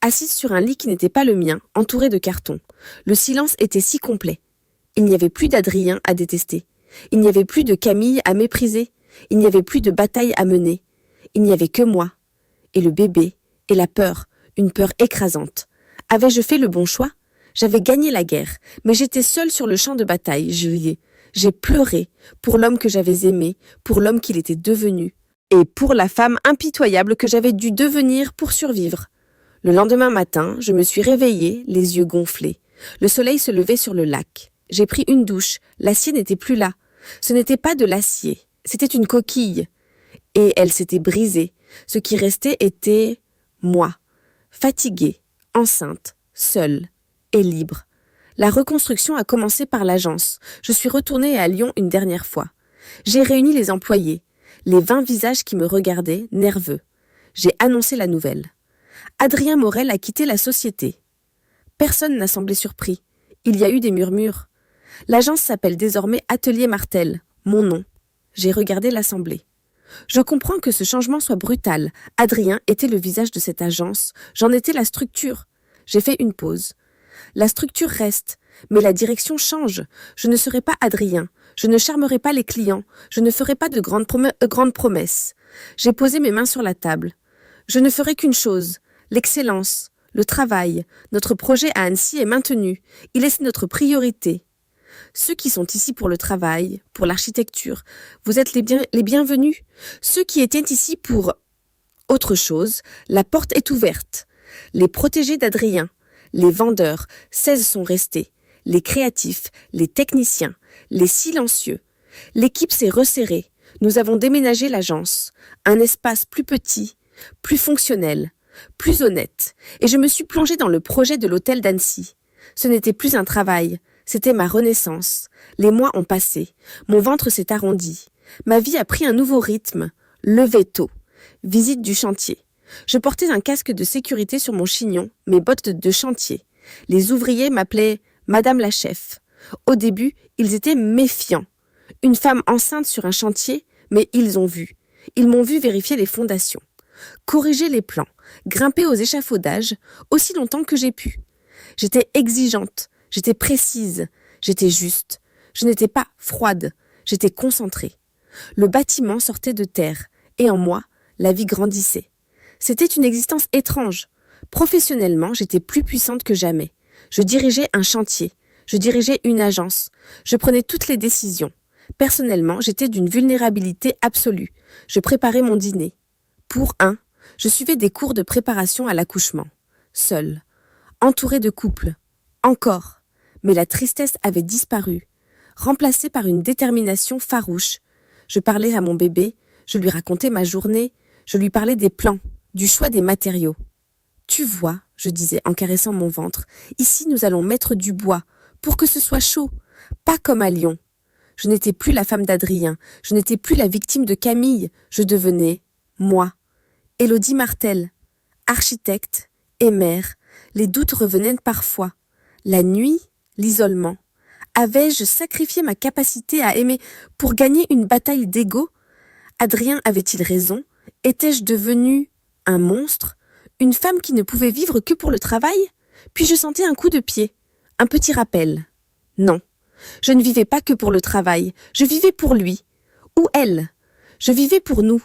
[SPEAKER 1] Assise sur un lit qui n'était pas le mien, entouré de cartons. Le silence était si complet. Il n'y avait plus d'Adrien à détester. Il n'y avait plus de Camille à mépriser. Il n'y avait plus de bataille à mener. Il n'y avait que moi, et le bébé, Et la peur, une peur écrasante. Avais-je fait le bon choix? J'avais gagné la guerre, mais j'étais seule sur le champ de bataille, j'ai pleuré pour l'homme que j'avais aimé, pour l'homme qu'il était devenu, et pour la femme impitoyable que j'avais dû devenir pour survivre. Le lendemain matin, je me suis réveillée, les yeux gonflés. Le soleil se levait sur le lac. J'ai pris une douche, l'acier n'était plus là. Ce n'était pas de l'acier, c'était une coquille. Et elle s'était brisée. Ce qui restait était moi, fatiguée, enceinte, seule et libre. La reconstruction a commencé par l'agence. Je suis retournée à Lyon une dernière fois. J'ai réuni les employés, les 20 visages qui me regardaient, nerveux. J'ai annoncé la nouvelle. Adrien Morel a quitté la société. Personne n'a semblé surpris. Il y a eu des murmures. L'agence s'appelle désormais Atelier Martel, mon nom. J'ai regardé l'assemblée. Je comprends que ce changement soit brutal. Adrien était le visage de cette agence. J'en étais la structure. J'ai fait une pause. La structure reste, mais la direction change. Je ne serai pas Adrien. Je ne charmerai pas les clients. Je ne ferai pas de grandes promesses. J'ai posé mes mains sur la table. Je ne ferai qu'une chose, l'excellence, le travail. Notre projet à Annecy est maintenu. Il est notre priorité. Ceux qui sont ici pour le travail, pour l'architecture, vous êtes les bienvenus. Ceux qui étaient ici pour autre chose, la porte est ouverte. Les protégés d'Adrien, les vendeurs, 16 sont restés. Les créatifs, les techniciens, les silencieux. L'équipe s'est resserrée. Nous avons déménagé l'agence. Un espace plus petit, plus fonctionnel, plus honnête. Et je me suis plongée dans le projet de l'hôtel d'Annecy. Ce n'était plus un travail, c'était ma renaissance. Les mois ont passé. Mon ventre s'est arrondi. Ma vie a pris un nouveau rythme. Lever tôt. Visite du chantier. Je portais un casque de sécurité sur mon chignon, mes bottes de chantier. Les ouvriers m'appelaient Madame la chef. Au début, ils étaient méfiants. Une femme enceinte sur un chantier, mais ils ont vu. Ils m'ont vu vérifier les fondations. Corriger les plans, grimper aux échafaudages, aussi longtemps que j'ai pu. J'étais exigeante, j'étais précise, j'étais juste. Je n'étais pas froide, j'étais concentrée. Le bâtiment sortait de terre, et en moi, la vie grandissait. C'était une existence étrange. Professionnellement, j'étais plus puissante que jamais. Je dirigeais un chantier, je dirigeais une agence, je prenais toutes les décisions. Personnellement, j'étais d'une vulnérabilité absolue. Je préparais mon dîner. Pour un, je suivais des cours de préparation à l'accouchement. Seule. Entourée de couples. Encore. Mais la tristesse avait disparu, remplacée par une détermination farouche. Je parlais à mon bébé, je lui racontais ma journée, je lui parlais des plans, du choix des matériaux. Tu vois, je disais en caressant mon ventre, ici nous allons mettre du bois, pour que ce soit chaud, pas comme à Lyon. Je n'étais plus la femme d'Adrien, je n'étais plus la victime de Camille, je devenais moi. Élodie Martel, architecte et mère, les doutes revenaient parfois. La nuit, l'isolement. Avais-je sacrifié ma capacité à aimer pour gagner une bataille d'ego? Adrien avait-il raison? Étais-je devenue un monstre? Une femme qui ne pouvait vivre que pour le travail? Puis je sentais un coup de pied, un petit rappel. Non, je ne vivais pas que pour le travail, je vivais pour lui. Ou elle. Je vivais pour nous.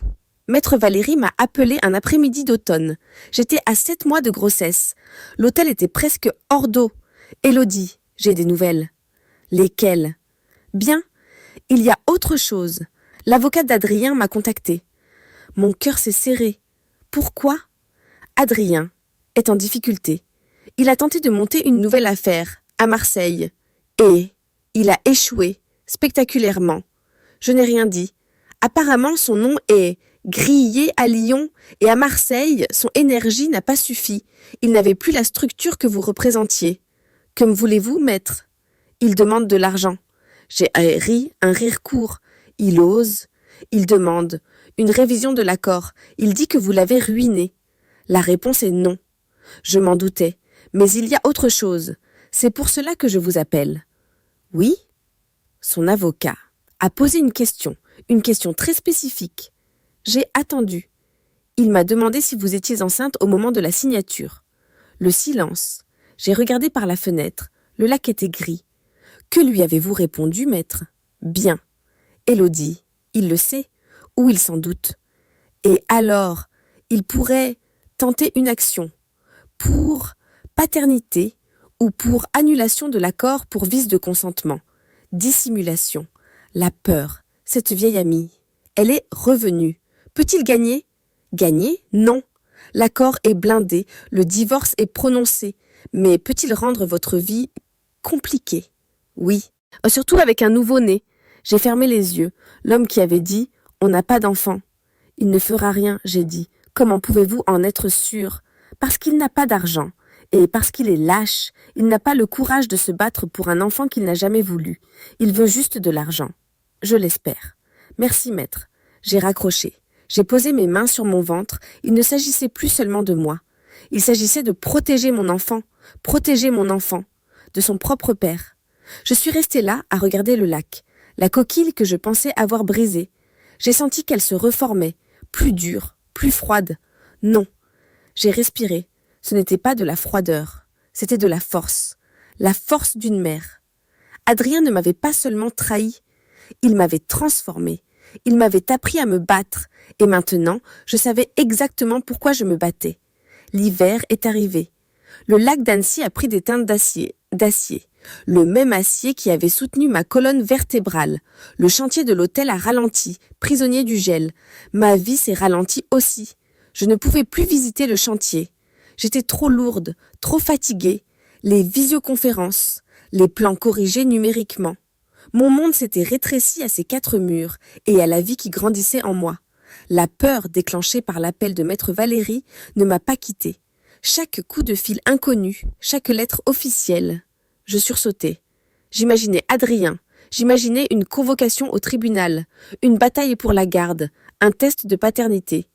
[SPEAKER 1] Maître Valérie m'a appelé un après-midi d'automne. J'étais à 7 mois de grossesse. L'hôtel était presque hors d'eau. Élodie, j'ai des nouvelles. Lesquelles? Bien, il y a autre chose. L'avocate d'Adrien m'a contacté. Mon cœur s'est serré. Pourquoi? Adrien est en difficulté. Il a tenté de monter une nouvelle affaire, à Marseille. Et il a échoué, spectaculairement. Je n'ai rien dit. Apparemment, son nom est grillé à Lyon et à Marseille, son énergie n'a pas suffi. Il n'avait plus la structure que vous représentiez. Que me voulez-vous, maître? Il demande de l'argent. J'ai ri un rire court. Il ose. Il demande une révision de l'accord. Il dit que vous l'avez ruiné. La réponse est non. Je m'en doutais. Mais il y a autre chose. C'est pour cela que je vous appelle. Oui? Son avocat a posé une question très spécifique. J'ai attendu. Il m'a demandé si vous étiez enceinte au moment de la signature. Le silence. J'ai regardé par la fenêtre. Le lac était gris. Que lui avez-vous répondu, maître? Bien. Élodie, il le sait, ou il s'en doute. Et alors, il pourrait tenter une action pour paternité ou pour annulation de l'accord pour vice de consentement. Dissimulation, la peur, cette vieille amie. Elle est revenue. Peut-il gagner? Gagner? Non. L'accord est blindé, le divorce est prononcé. Mais peut-il rendre votre vie compliquée? Oui. Surtout avec un nouveau-né. J'ai fermé les yeux. L'homme qui avait dit « On n'a pas d'enfant ». Il ne fera rien, j'ai dit. Comment pouvez-vous en être sûr? Parce qu'il n'a pas d'argent. Et parce qu'il est lâche, il n'a pas le courage de se battre pour un enfant qu'il n'a jamais voulu. Il veut juste de l'argent. Je l'espère. Merci, maître. J'ai raccroché. J'ai posé mes mains sur mon ventre. Il ne s'agissait plus seulement de moi. Il s'agissait de protéger mon enfant de son propre père. Je suis restée là à regarder le lac, la coquille que je pensais avoir brisée. J'ai senti qu'elle se reformait, plus dure, plus froide. Non. J'ai respiré. Ce n'était pas de la froideur, c'était de la force d'une mère. Adrien ne m'avait pas seulement trahi, il m'avait transformée, il m'avait appris à me battre, et maintenant, je savais exactement pourquoi je me battais. L'hiver est arrivé. Le lac d'Annecy a pris des teintes d'acier, le même acier qui avait soutenu ma colonne vertébrale. Le chantier de l'hôtel a ralenti, prisonnier du gel. Ma vie s'est ralentie aussi. Je ne pouvais plus visiter le chantier. J'étais trop lourde, trop fatiguée. Les visioconférences, les plans corrigés numériquement. Mon monde s'était rétréci à ces 4 murs et à la vie qui grandissait en moi. La peur déclenchée par l'appel de maître Valérie ne m'a pas quittée. Chaque coup de fil inconnu, chaque lettre officielle. Je sursautais. J'imaginais Adrien, j'imaginais une convocation au tribunal, une bataille pour la garde, un test de paternité.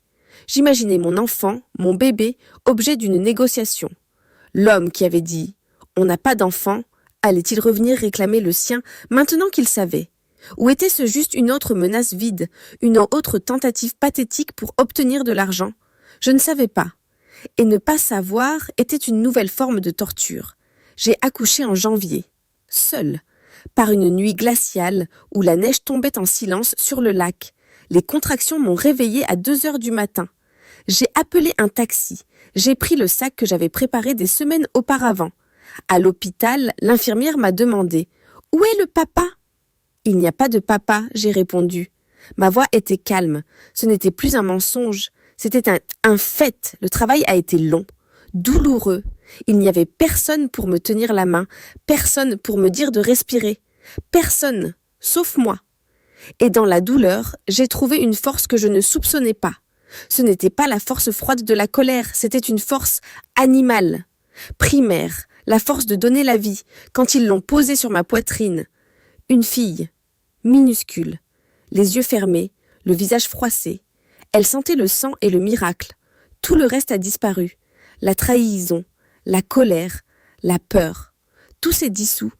[SPEAKER 1] J'imaginais mon enfant, mon bébé, objet d'une négociation. L'homme qui avait dit « On n'a pas d'enfant » allait-il revenir réclamer le sien maintenant qu'il savait? Ou était-ce juste une autre menace vide, une autre tentative pathétique pour obtenir de l'argent? Je ne savais pas. Et ne pas savoir était une nouvelle forme de torture. J'ai accouché en janvier, seule, par une nuit glaciale où la neige tombait en silence sur le lac. Les contractions m'ont réveillée à 2 heures du matin. J'ai appelé un taxi. J'ai pris le sac que j'avais préparé des semaines auparavant. À l'hôpital, l'infirmière m'a demandé « Où est le papa ?» « Il n'y a pas de papa », j'ai répondu. Ma voix était calme. Ce n'était plus un mensonge. C'était un fait. Le travail a été long, douloureux. Il n'y avait personne pour me tenir la main, personne pour me dire de respirer. Personne, sauf moi. Et dans la douleur, j'ai trouvé une force que je ne soupçonnais pas. Ce n'était pas la force froide de la colère, c'était une force animale, primaire, la force de donner la vie, quand ils l'ont posée sur ma poitrine. Une fille, minuscule, les yeux fermés, le visage froissé. Elle sentait le sang et le miracle. Tout le reste a disparu. La trahison, la colère, la peur. Tout s'est dissous.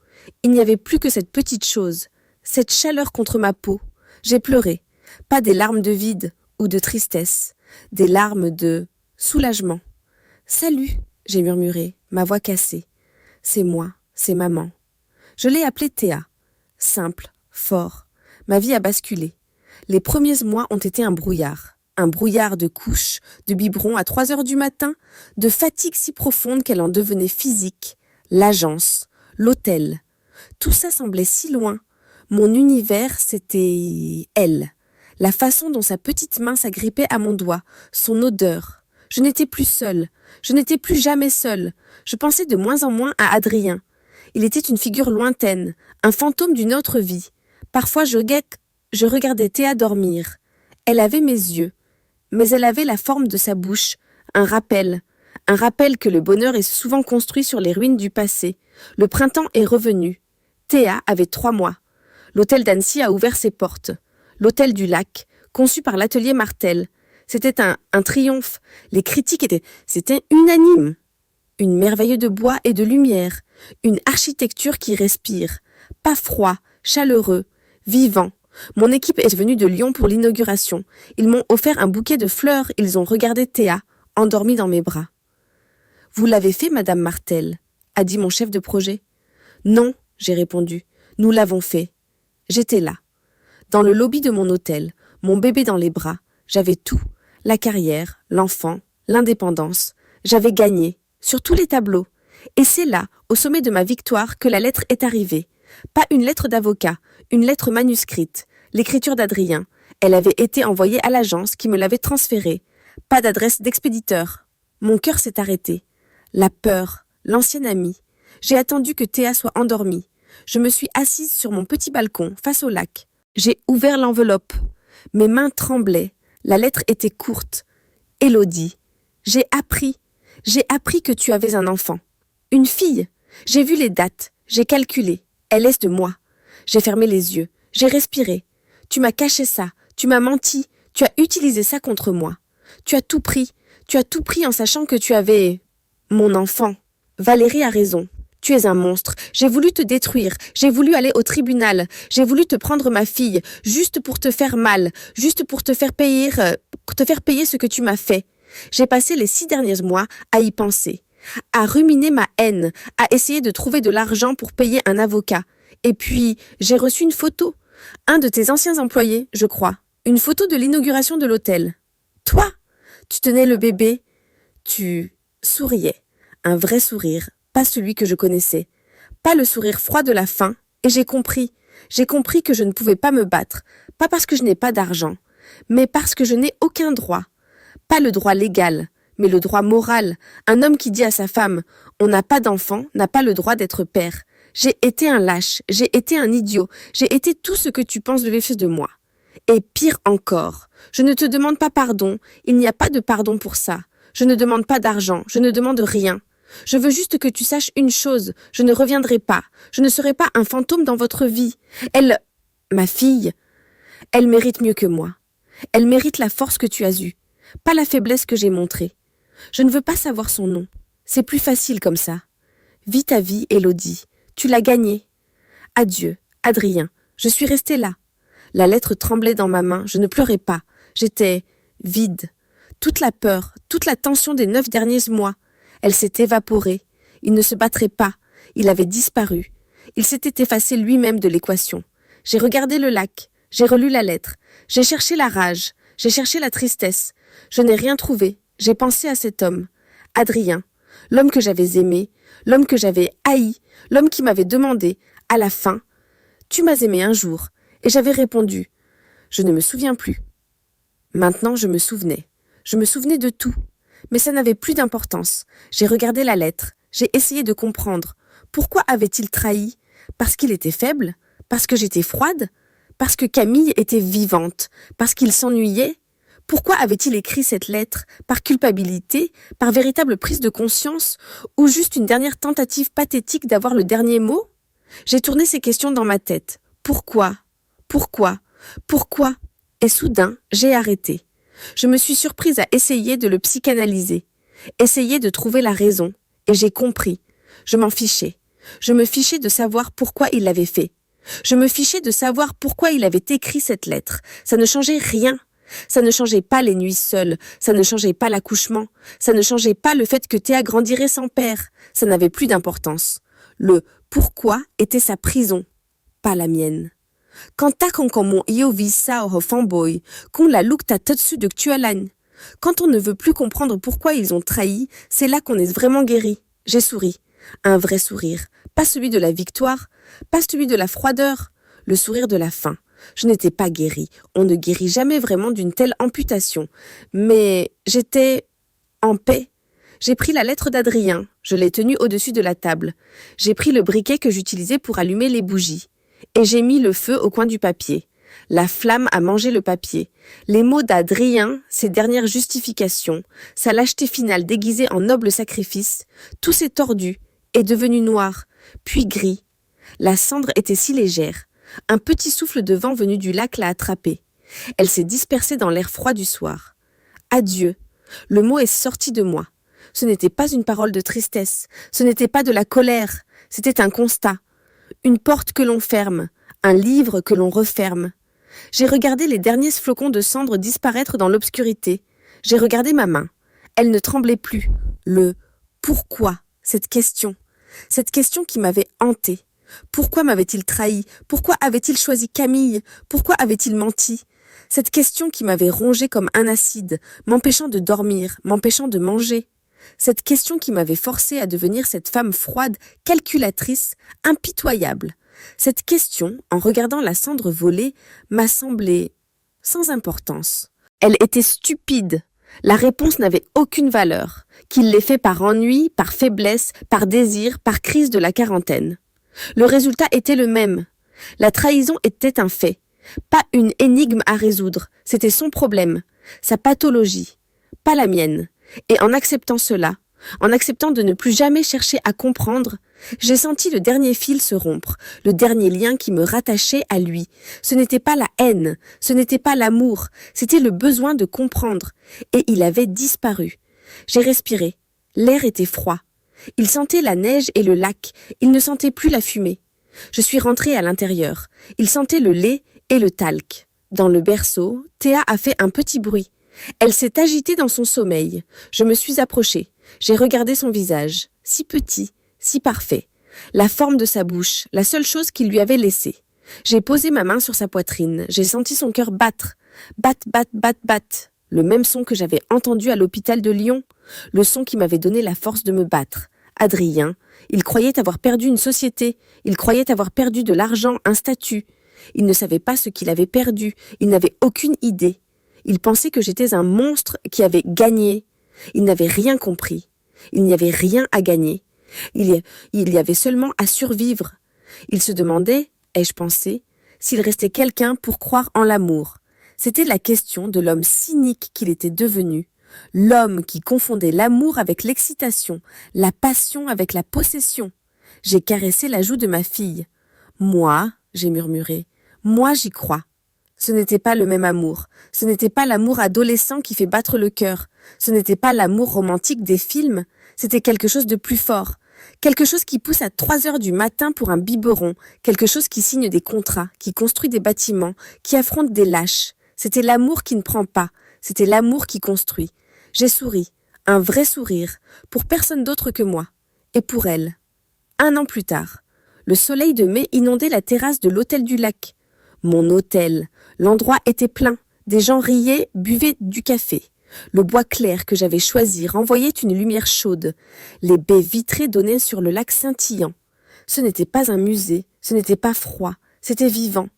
[SPEAKER 1] Il n'y avait plus que cette petite chose, cette chaleur contre ma peau. J'ai pleuré. Pas des larmes de vide ou de tristesse, des larmes de soulagement. « Salut !» j'ai murmuré, ma voix cassée. « C'est moi, c'est maman. » Je l'ai appelée Théa. Simple, fort. Ma vie a basculé. Les premiers mois ont été un brouillard de couches, de biberons à 3 heures du matin, de fatigue si profonde qu'elle en devenait physique. L'agence, l'hôtel. Tout ça semblait si loin. Mon univers, c'était elle. La façon dont sa petite main s'agrippait à mon doigt, son odeur. Je n'étais plus seule. Je n'étais plus jamais seule. Je pensais de moins en moins à Adrien. Il était une figure lointaine, un fantôme d'une autre vie. Parfois, je regardais Théa dormir. Elle avait mes yeux, mais elle avait la forme de sa bouche, un rappel que le bonheur est souvent construit sur les ruines du passé. Le printemps est revenu. Théa avait 3 mois. L'hôtel d'Annecy a ouvert ses portes. L'hôtel du lac, conçu par l'atelier Martel. C'était un triomphe. Les critiques c'était unanime. Une merveille de bois et de lumière. Une architecture qui respire. Pas froid, chaleureux, vivant. Mon équipe est venue de Lyon pour l'inauguration. Ils m'ont offert un bouquet de fleurs. Ils ont regardé Théa, endormie dans mes bras. « Vous l'avez fait, Madame Martel ?» a dit mon chef de projet. « Non », j'ai répondu. « Nous l'avons fait. » J'étais là. Dans le lobby de mon hôtel, mon bébé dans les bras. J'avais tout. La carrière, l'enfant, l'indépendance. J'avais gagné, sur tous les tableaux. Et c'est là, au sommet de ma victoire, que la lettre est arrivée. Pas une lettre d'avocat, une lettre manuscrite, l'écriture d'Adrien. Elle avait été envoyée à l'agence qui me l'avait transférée. Pas d'adresse d'expéditeur. Mon cœur s'est arrêté. La peur, l'ancienne amie. J'ai attendu que Théa soit endormie. Je me suis assise sur mon petit balcon, face au lac. J'ai ouvert l'enveloppe. Mes mains tremblaient. La lettre était courte. Élodie, j'ai appris que tu avais un enfant. Une fille. J'ai vu les dates. J'ai calculé. Elle est de moi. J'ai fermé les yeux. J'ai respiré. Tu m'as caché ça. Tu m'as menti. Tu as utilisé ça contre moi. Tu as tout pris. Tu as tout pris en sachant que tu avais... mon enfant. Valérie a raison. Tu es un monstre. J'ai voulu te détruire. J'ai voulu aller au tribunal. J'ai voulu te prendre ma fille, juste pour te faire mal, juste pour te faire payer ce que tu m'as fait. J'ai passé les 6 derniers mois à y penser, à ruminer ma haine, à essayer de trouver de l'argent pour payer un avocat. Et puis, j'ai reçu une photo. Un de tes anciens employés, je crois. Une photo de l'inauguration de l'hôtel. Toi, tu tenais le bébé. Tu souriais. Un vrai sourire. Pas celui que je connaissais. Pas le sourire froid de la faim. Et j'ai compris. J'ai compris que je ne pouvais pas me battre. Pas parce que je n'ai pas d'argent. Mais parce que je n'ai aucun droit. Pas le droit légal, mais le droit moral. Un homme qui dit à sa femme « On n'a pas d'enfant, n'a pas le droit d'être père. J'ai été un lâche. J'ai été un idiot. J'ai été tout ce que tu penses de moi. » Et pire encore, je ne te demande pas pardon. Il n'y a pas de pardon pour ça. Je ne demande pas d'argent. Je ne demande rien. Je veux juste que tu saches une chose, je ne reviendrai pas, je ne serai pas un fantôme dans votre vie. Ma fille, elle mérite mieux que moi. Elle mérite la force que tu as eue, pas la faiblesse que j'ai montrée. Je ne veux pas savoir son nom, c'est plus facile comme ça. Vis ta vie, Élodie, tu l'as gagnée. Adieu, Adrien, je suis restée là. La lettre tremblait dans ma main, je ne pleurais pas, j'étais vide. Toute la peur, toute la tension des 9 derniers mois, elle s'est évaporée. Il ne se battrait pas. Il avait disparu. Il s'était effacé lui-même de l'équation. J'ai regardé le lac. J'ai relu la lettre. J'ai cherché la rage. J'ai cherché la tristesse. Je n'ai rien trouvé. J'ai pensé à cet homme. Adrien. L'homme que j'avais aimé. L'homme que j'avais haï. L'homme qui m'avait demandé, à la fin, « Tu m'as aimé un jour ?» Et j'avais répondu, « Je ne me souviens plus. » Maintenant, je me souvenais. Je me souvenais de tout. Mais ça n'avait plus d'importance. J'ai regardé la lettre. J'ai essayé de comprendre. Pourquoi avait-il trahi? Parce qu'il était faible? Parce que j'étais froide? Parce que Camille était vivante? Parce qu'il s'ennuyait? Pourquoi avait-il écrit cette lettre? Par culpabilité? Par véritable prise de conscience? Ou juste une dernière tentative pathétique d'avoir le dernier mot? J'ai tourné ces questions dans ma tête. Pourquoi? Pourquoi? Pourquoi? Et soudain, j'ai arrêté. Je me suis surprise à essayer de le psychanalyser, essayer de trouver la raison, et j'ai compris. Je m'en fichais. Je me fichais de savoir pourquoi il l'avait fait. Je me fichais de savoir pourquoi il avait écrit cette lettre. Ça ne changeait rien. Ça ne changeait pas les nuits seules, ça ne changeait pas l'accouchement, ça ne changeait pas le fait que Théa grandirait sans père. Ça n'avait plus d'importance. Le pourquoi était sa prison, pas la mienne. Quand mon io visa au fanboy, qu'on la look ta dessus de Tualan. Quand on ne veut plus comprendre pourquoi ils ont trahi, c'est là qu'on est vraiment guéri. J'ai souri. Un vrai sourire. Pas celui de la victoire, pas celui de la froideur, le sourire de la faim. Je n'étais pas guérie. On ne guérit jamais vraiment d'une telle amputation. Mais j'étais en paix. J'ai pris la lettre d'Adrien. Je l'ai tenue au-dessus de la table. J'ai pris le briquet que j'utilisais pour allumer les bougies. Et j'ai mis le feu au coin du papier. La flamme a mangé le papier. Les mots d'Adrien, ses dernières justifications, sa lâcheté finale déguisée en noble sacrifice, tout s'est tordu, est devenu noir, puis gris. La cendre était si légère. Un petit souffle de vent venu du lac l'a attrapée. Elle s'est dispersée dans l'air froid du soir. Adieu. Le mot est sorti de moi. Ce n'était pas une parole de tristesse. Ce n'était pas de la colère. C'était un constat. Une porte que l'on ferme. Un livre que l'on referme. J'ai regardé les derniers flocons de cendre disparaître dans l'obscurité. J'ai regardé ma main. Elle ne tremblait plus. Le « pourquoi ?» cette question qui m'avait hantée. Pourquoi m'avait-il trahi? Pourquoi avait-il choisi Camille? Pourquoi avait-il menti? Cette question qui m'avait rongée comme un acide, m'empêchant de dormir, m'empêchant de manger. Cette question qui m'avait forcée à devenir cette femme froide, calculatrice, impitoyable. Cette question, en regardant la cendre voler, m'a semblé sans importance. Elle était stupide. La réponse n'avait aucune valeur, qu'il l'ait fait par ennui, par faiblesse, par désir, par crise de la quarantaine. Le résultat était le même. La trahison était un fait. Pas une énigme à résoudre, c'était son problème, sa pathologie, pas la mienne. Et en acceptant cela, en acceptant de ne plus jamais chercher à comprendre, j'ai senti le dernier fil se rompre, le dernier lien qui me rattachait à lui. Ce n'était pas la haine, ce n'était pas l'amour, c'était le besoin de comprendre. Et il avait disparu. J'ai respiré. L'air était froid. Il sentait la neige et le lac, il ne sentait plus la fumée. Je suis rentrée à l'intérieur. Il sentait le lait et le talc. Dans le berceau, Théa a fait un petit bruit. Elle s'est agitée dans son sommeil. Je me suis approchée. J'ai regardé son visage, si petit, si parfait. La forme de sa bouche, la seule chose qu'il lui avait laissée. J'ai posé ma main sur sa poitrine. J'ai senti son cœur battre. Bat, bat, bat, bat. Le même son que j'avais entendu à l'hôpital de Lyon. Le son qui m'avait donné la force de me battre. Adrien, il croyait avoir perdu une société. Il croyait avoir perdu de l'argent, un statut. Il ne savait pas ce qu'il avait perdu. Il n'avait aucune idée. Il pensait que j'étais un monstre qui avait gagné. Il n'avait rien compris. Il n'y avait rien à gagner. Il y avait seulement à survivre. Il se demandait, ai-je pensé, s'il restait quelqu'un pour croire en l'amour. C'était la question de l'homme cynique qu'il était devenu. L'homme qui confondait l'amour avec l'excitation, la passion avec la possession. J'ai caressé la joue de ma fille. Moi, j'ai murmuré, moi j'y crois. Ce n'était pas le même amour. Ce n'était pas l'amour adolescent qui fait battre le cœur. Ce n'était pas l'amour romantique des films. C'était quelque chose de plus fort. Quelque chose qui pousse à 3 heures du matin pour un biberon. Quelque chose qui signe des contrats, qui construit des bâtiments, qui affronte des lâches. C'était l'amour qui ne prend pas. C'était l'amour qui construit. J'ai souri. Un vrai sourire. Pour personne d'autre que moi. Et pour elle. 1 an plus tard. Le soleil de mai inondait la terrasse de l'hôtel du lac. Mon hôtel. L'endroit était plein. Des gens riaient, buvaient du café. Le bois clair que j'avais choisi renvoyait une lumière chaude. Les baies vitrées donnaient sur le lac scintillant. Ce n'était pas un musée, ce n'était pas froid, c'était vivant.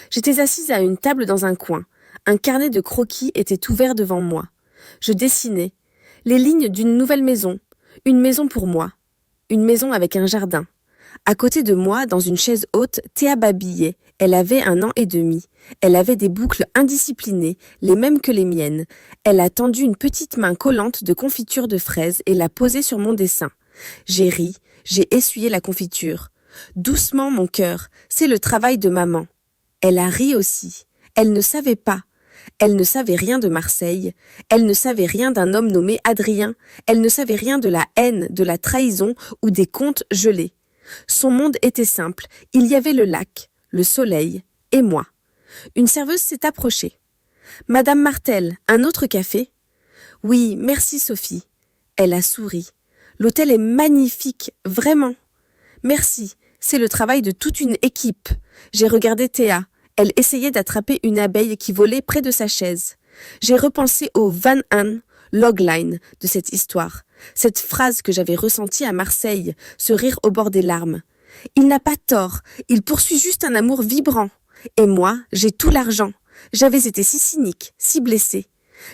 [SPEAKER 1] J'étais assise à une table dans un coin. Un carnet de croquis était ouvert devant moi. Je dessinais. Les lignes d'une nouvelle maison. Une maison pour moi. Une maison avec un jardin. À côté de moi, dans une chaise haute, Théa babillait. Elle avait 1 an et demi. Elle avait des boucles indisciplinées, les mêmes que les miennes. Elle a tendu une petite main collante de confiture de fraises et l'a posée sur mon dessin. J'ai ri, j'ai essuyé la confiture. Doucement, mon cœur, c'est le travail de maman. Elle a ri aussi. Elle ne savait pas. Elle ne savait rien de Marseille. Elle ne savait rien d'un homme nommé Adrien. Elle ne savait rien de la haine, de la trahison ou des contes gelés. Son monde était simple. Il y avait le lac, le soleil et moi. Une serveuse s'est approchée. « Madame Martel, un autre café ?»« Oui, merci Sophie. » Elle a souri. « L'hôtel est magnifique, vraiment. »« Merci, c'est le travail de toute une équipe. » J'ai regardé Théa. Elle essayait d'attraper une abeille qui volait près de sa chaise. J'ai repensé au Van Han logline de cette histoire. Cette phrase que j'avais ressentie à Marseille, ce rire au bord des larmes. Il n'a pas tort, il poursuit juste un amour vibrant. Et moi, j'ai tout l'argent. J'avais été si cynique, si blessée.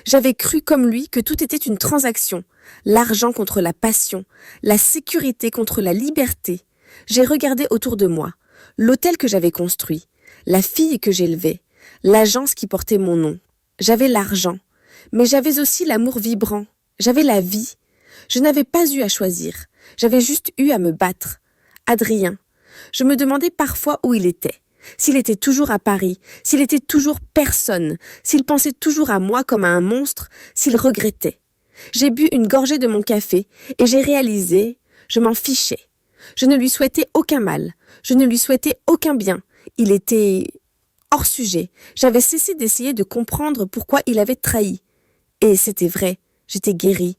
[SPEAKER 1] J'avais cru comme lui que tout était une transaction. L'argent contre la passion, la sécurité contre la liberté. J'ai regardé autour de moi. L'hôtel que j'avais construit, la fille que j'élevais, l'agence qui portait mon nom. J'avais l'argent, mais j'avais aussi l'amour vibrant. J'avais la vie. Je n'avais pas eu à choisir. J'avais juste eu à me battre. Adrien. Je me demandais parfois où il était. S'il était toujours à Paris, s'il était toujours personne, s'il pensait toujours à moi comme à un monstre, s'il regrettait. J'ai bu une gorgée de mon café et j'ai réalisé, je m'en fichais. Je ne lui souhaitais aucun mal, je ne lui souhaitais aucun bien. Il était hors sujet. J'avais cessé d'essayer de comprendre pourquoi il avait trahi. Et c'était vrai, j'étais guérie.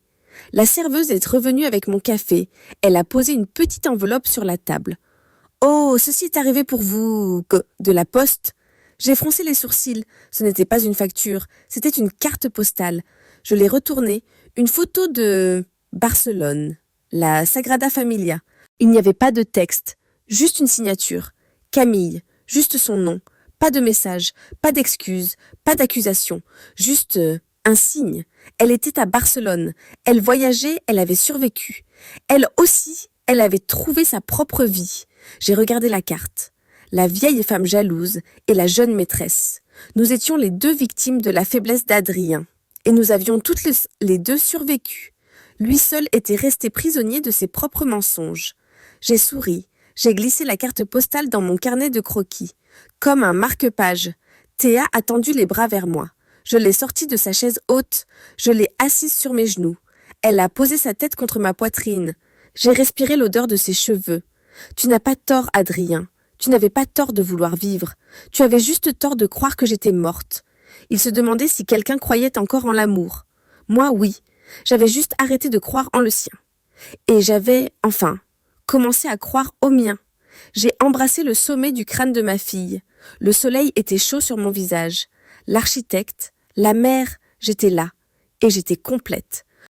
[SPEAKER 1] La serveuse est revenue avec mon café. Elle a posé une petite enveloppe sur la table. « Oh, ceci est arrivé pour vous, de la poste ?» J'ai froncé les sourcils. Ce n'était pas une facture, c'était une carte postale. Je l'ai retournée, une photo de Barcelone, la Sagrada Familia. Il n'y avait pas de texte, juste une signature. Camille, juste son nom. Pas de message, pas d'excuse, pas d'accusation, juste un signe. Elle était à Barcelone, elle voyageait, elle avait survécu. Elle aussi, elle avait trouvé sa propre vie. J'ai regardé la carte. La vieille femme jalouse et la jeune maîtresse. Nous étions les deux victimes de la faiblesse d'Adrien. Et nous avions toutes les deux survécu. Lui seul était resté prisonnier de ses propres mensonges. J'ai souri, j'ai glissé la carte postale dans mon carnet de croquis. Comme un marque-page, Théa a tendu les bras vers moi. Je l'ai sortie de sa chaise haute, je l'ai assise sur mes genoux. Elle a posé sa tête contre ma poitrine. J'ai respiré l'odeur de ses cheveux. Tu n'as pas tort, Adrien. Tu n'avais pas tort de vouloir vivre. Tu avais juste tort de croire que j'étais morte. Il se demandait si quelqu'un croyait encore en l'amour. Moi, oui. J'avais juste arrêté de croire en le sien. Et j'avais, enfin, commencé à croire au mien. J'ai embrassé le sommet du crâne de ma fille. Le soleil était chaud sur mon visage. L'architecte, la mère, j'étais là. Et j'étais complète.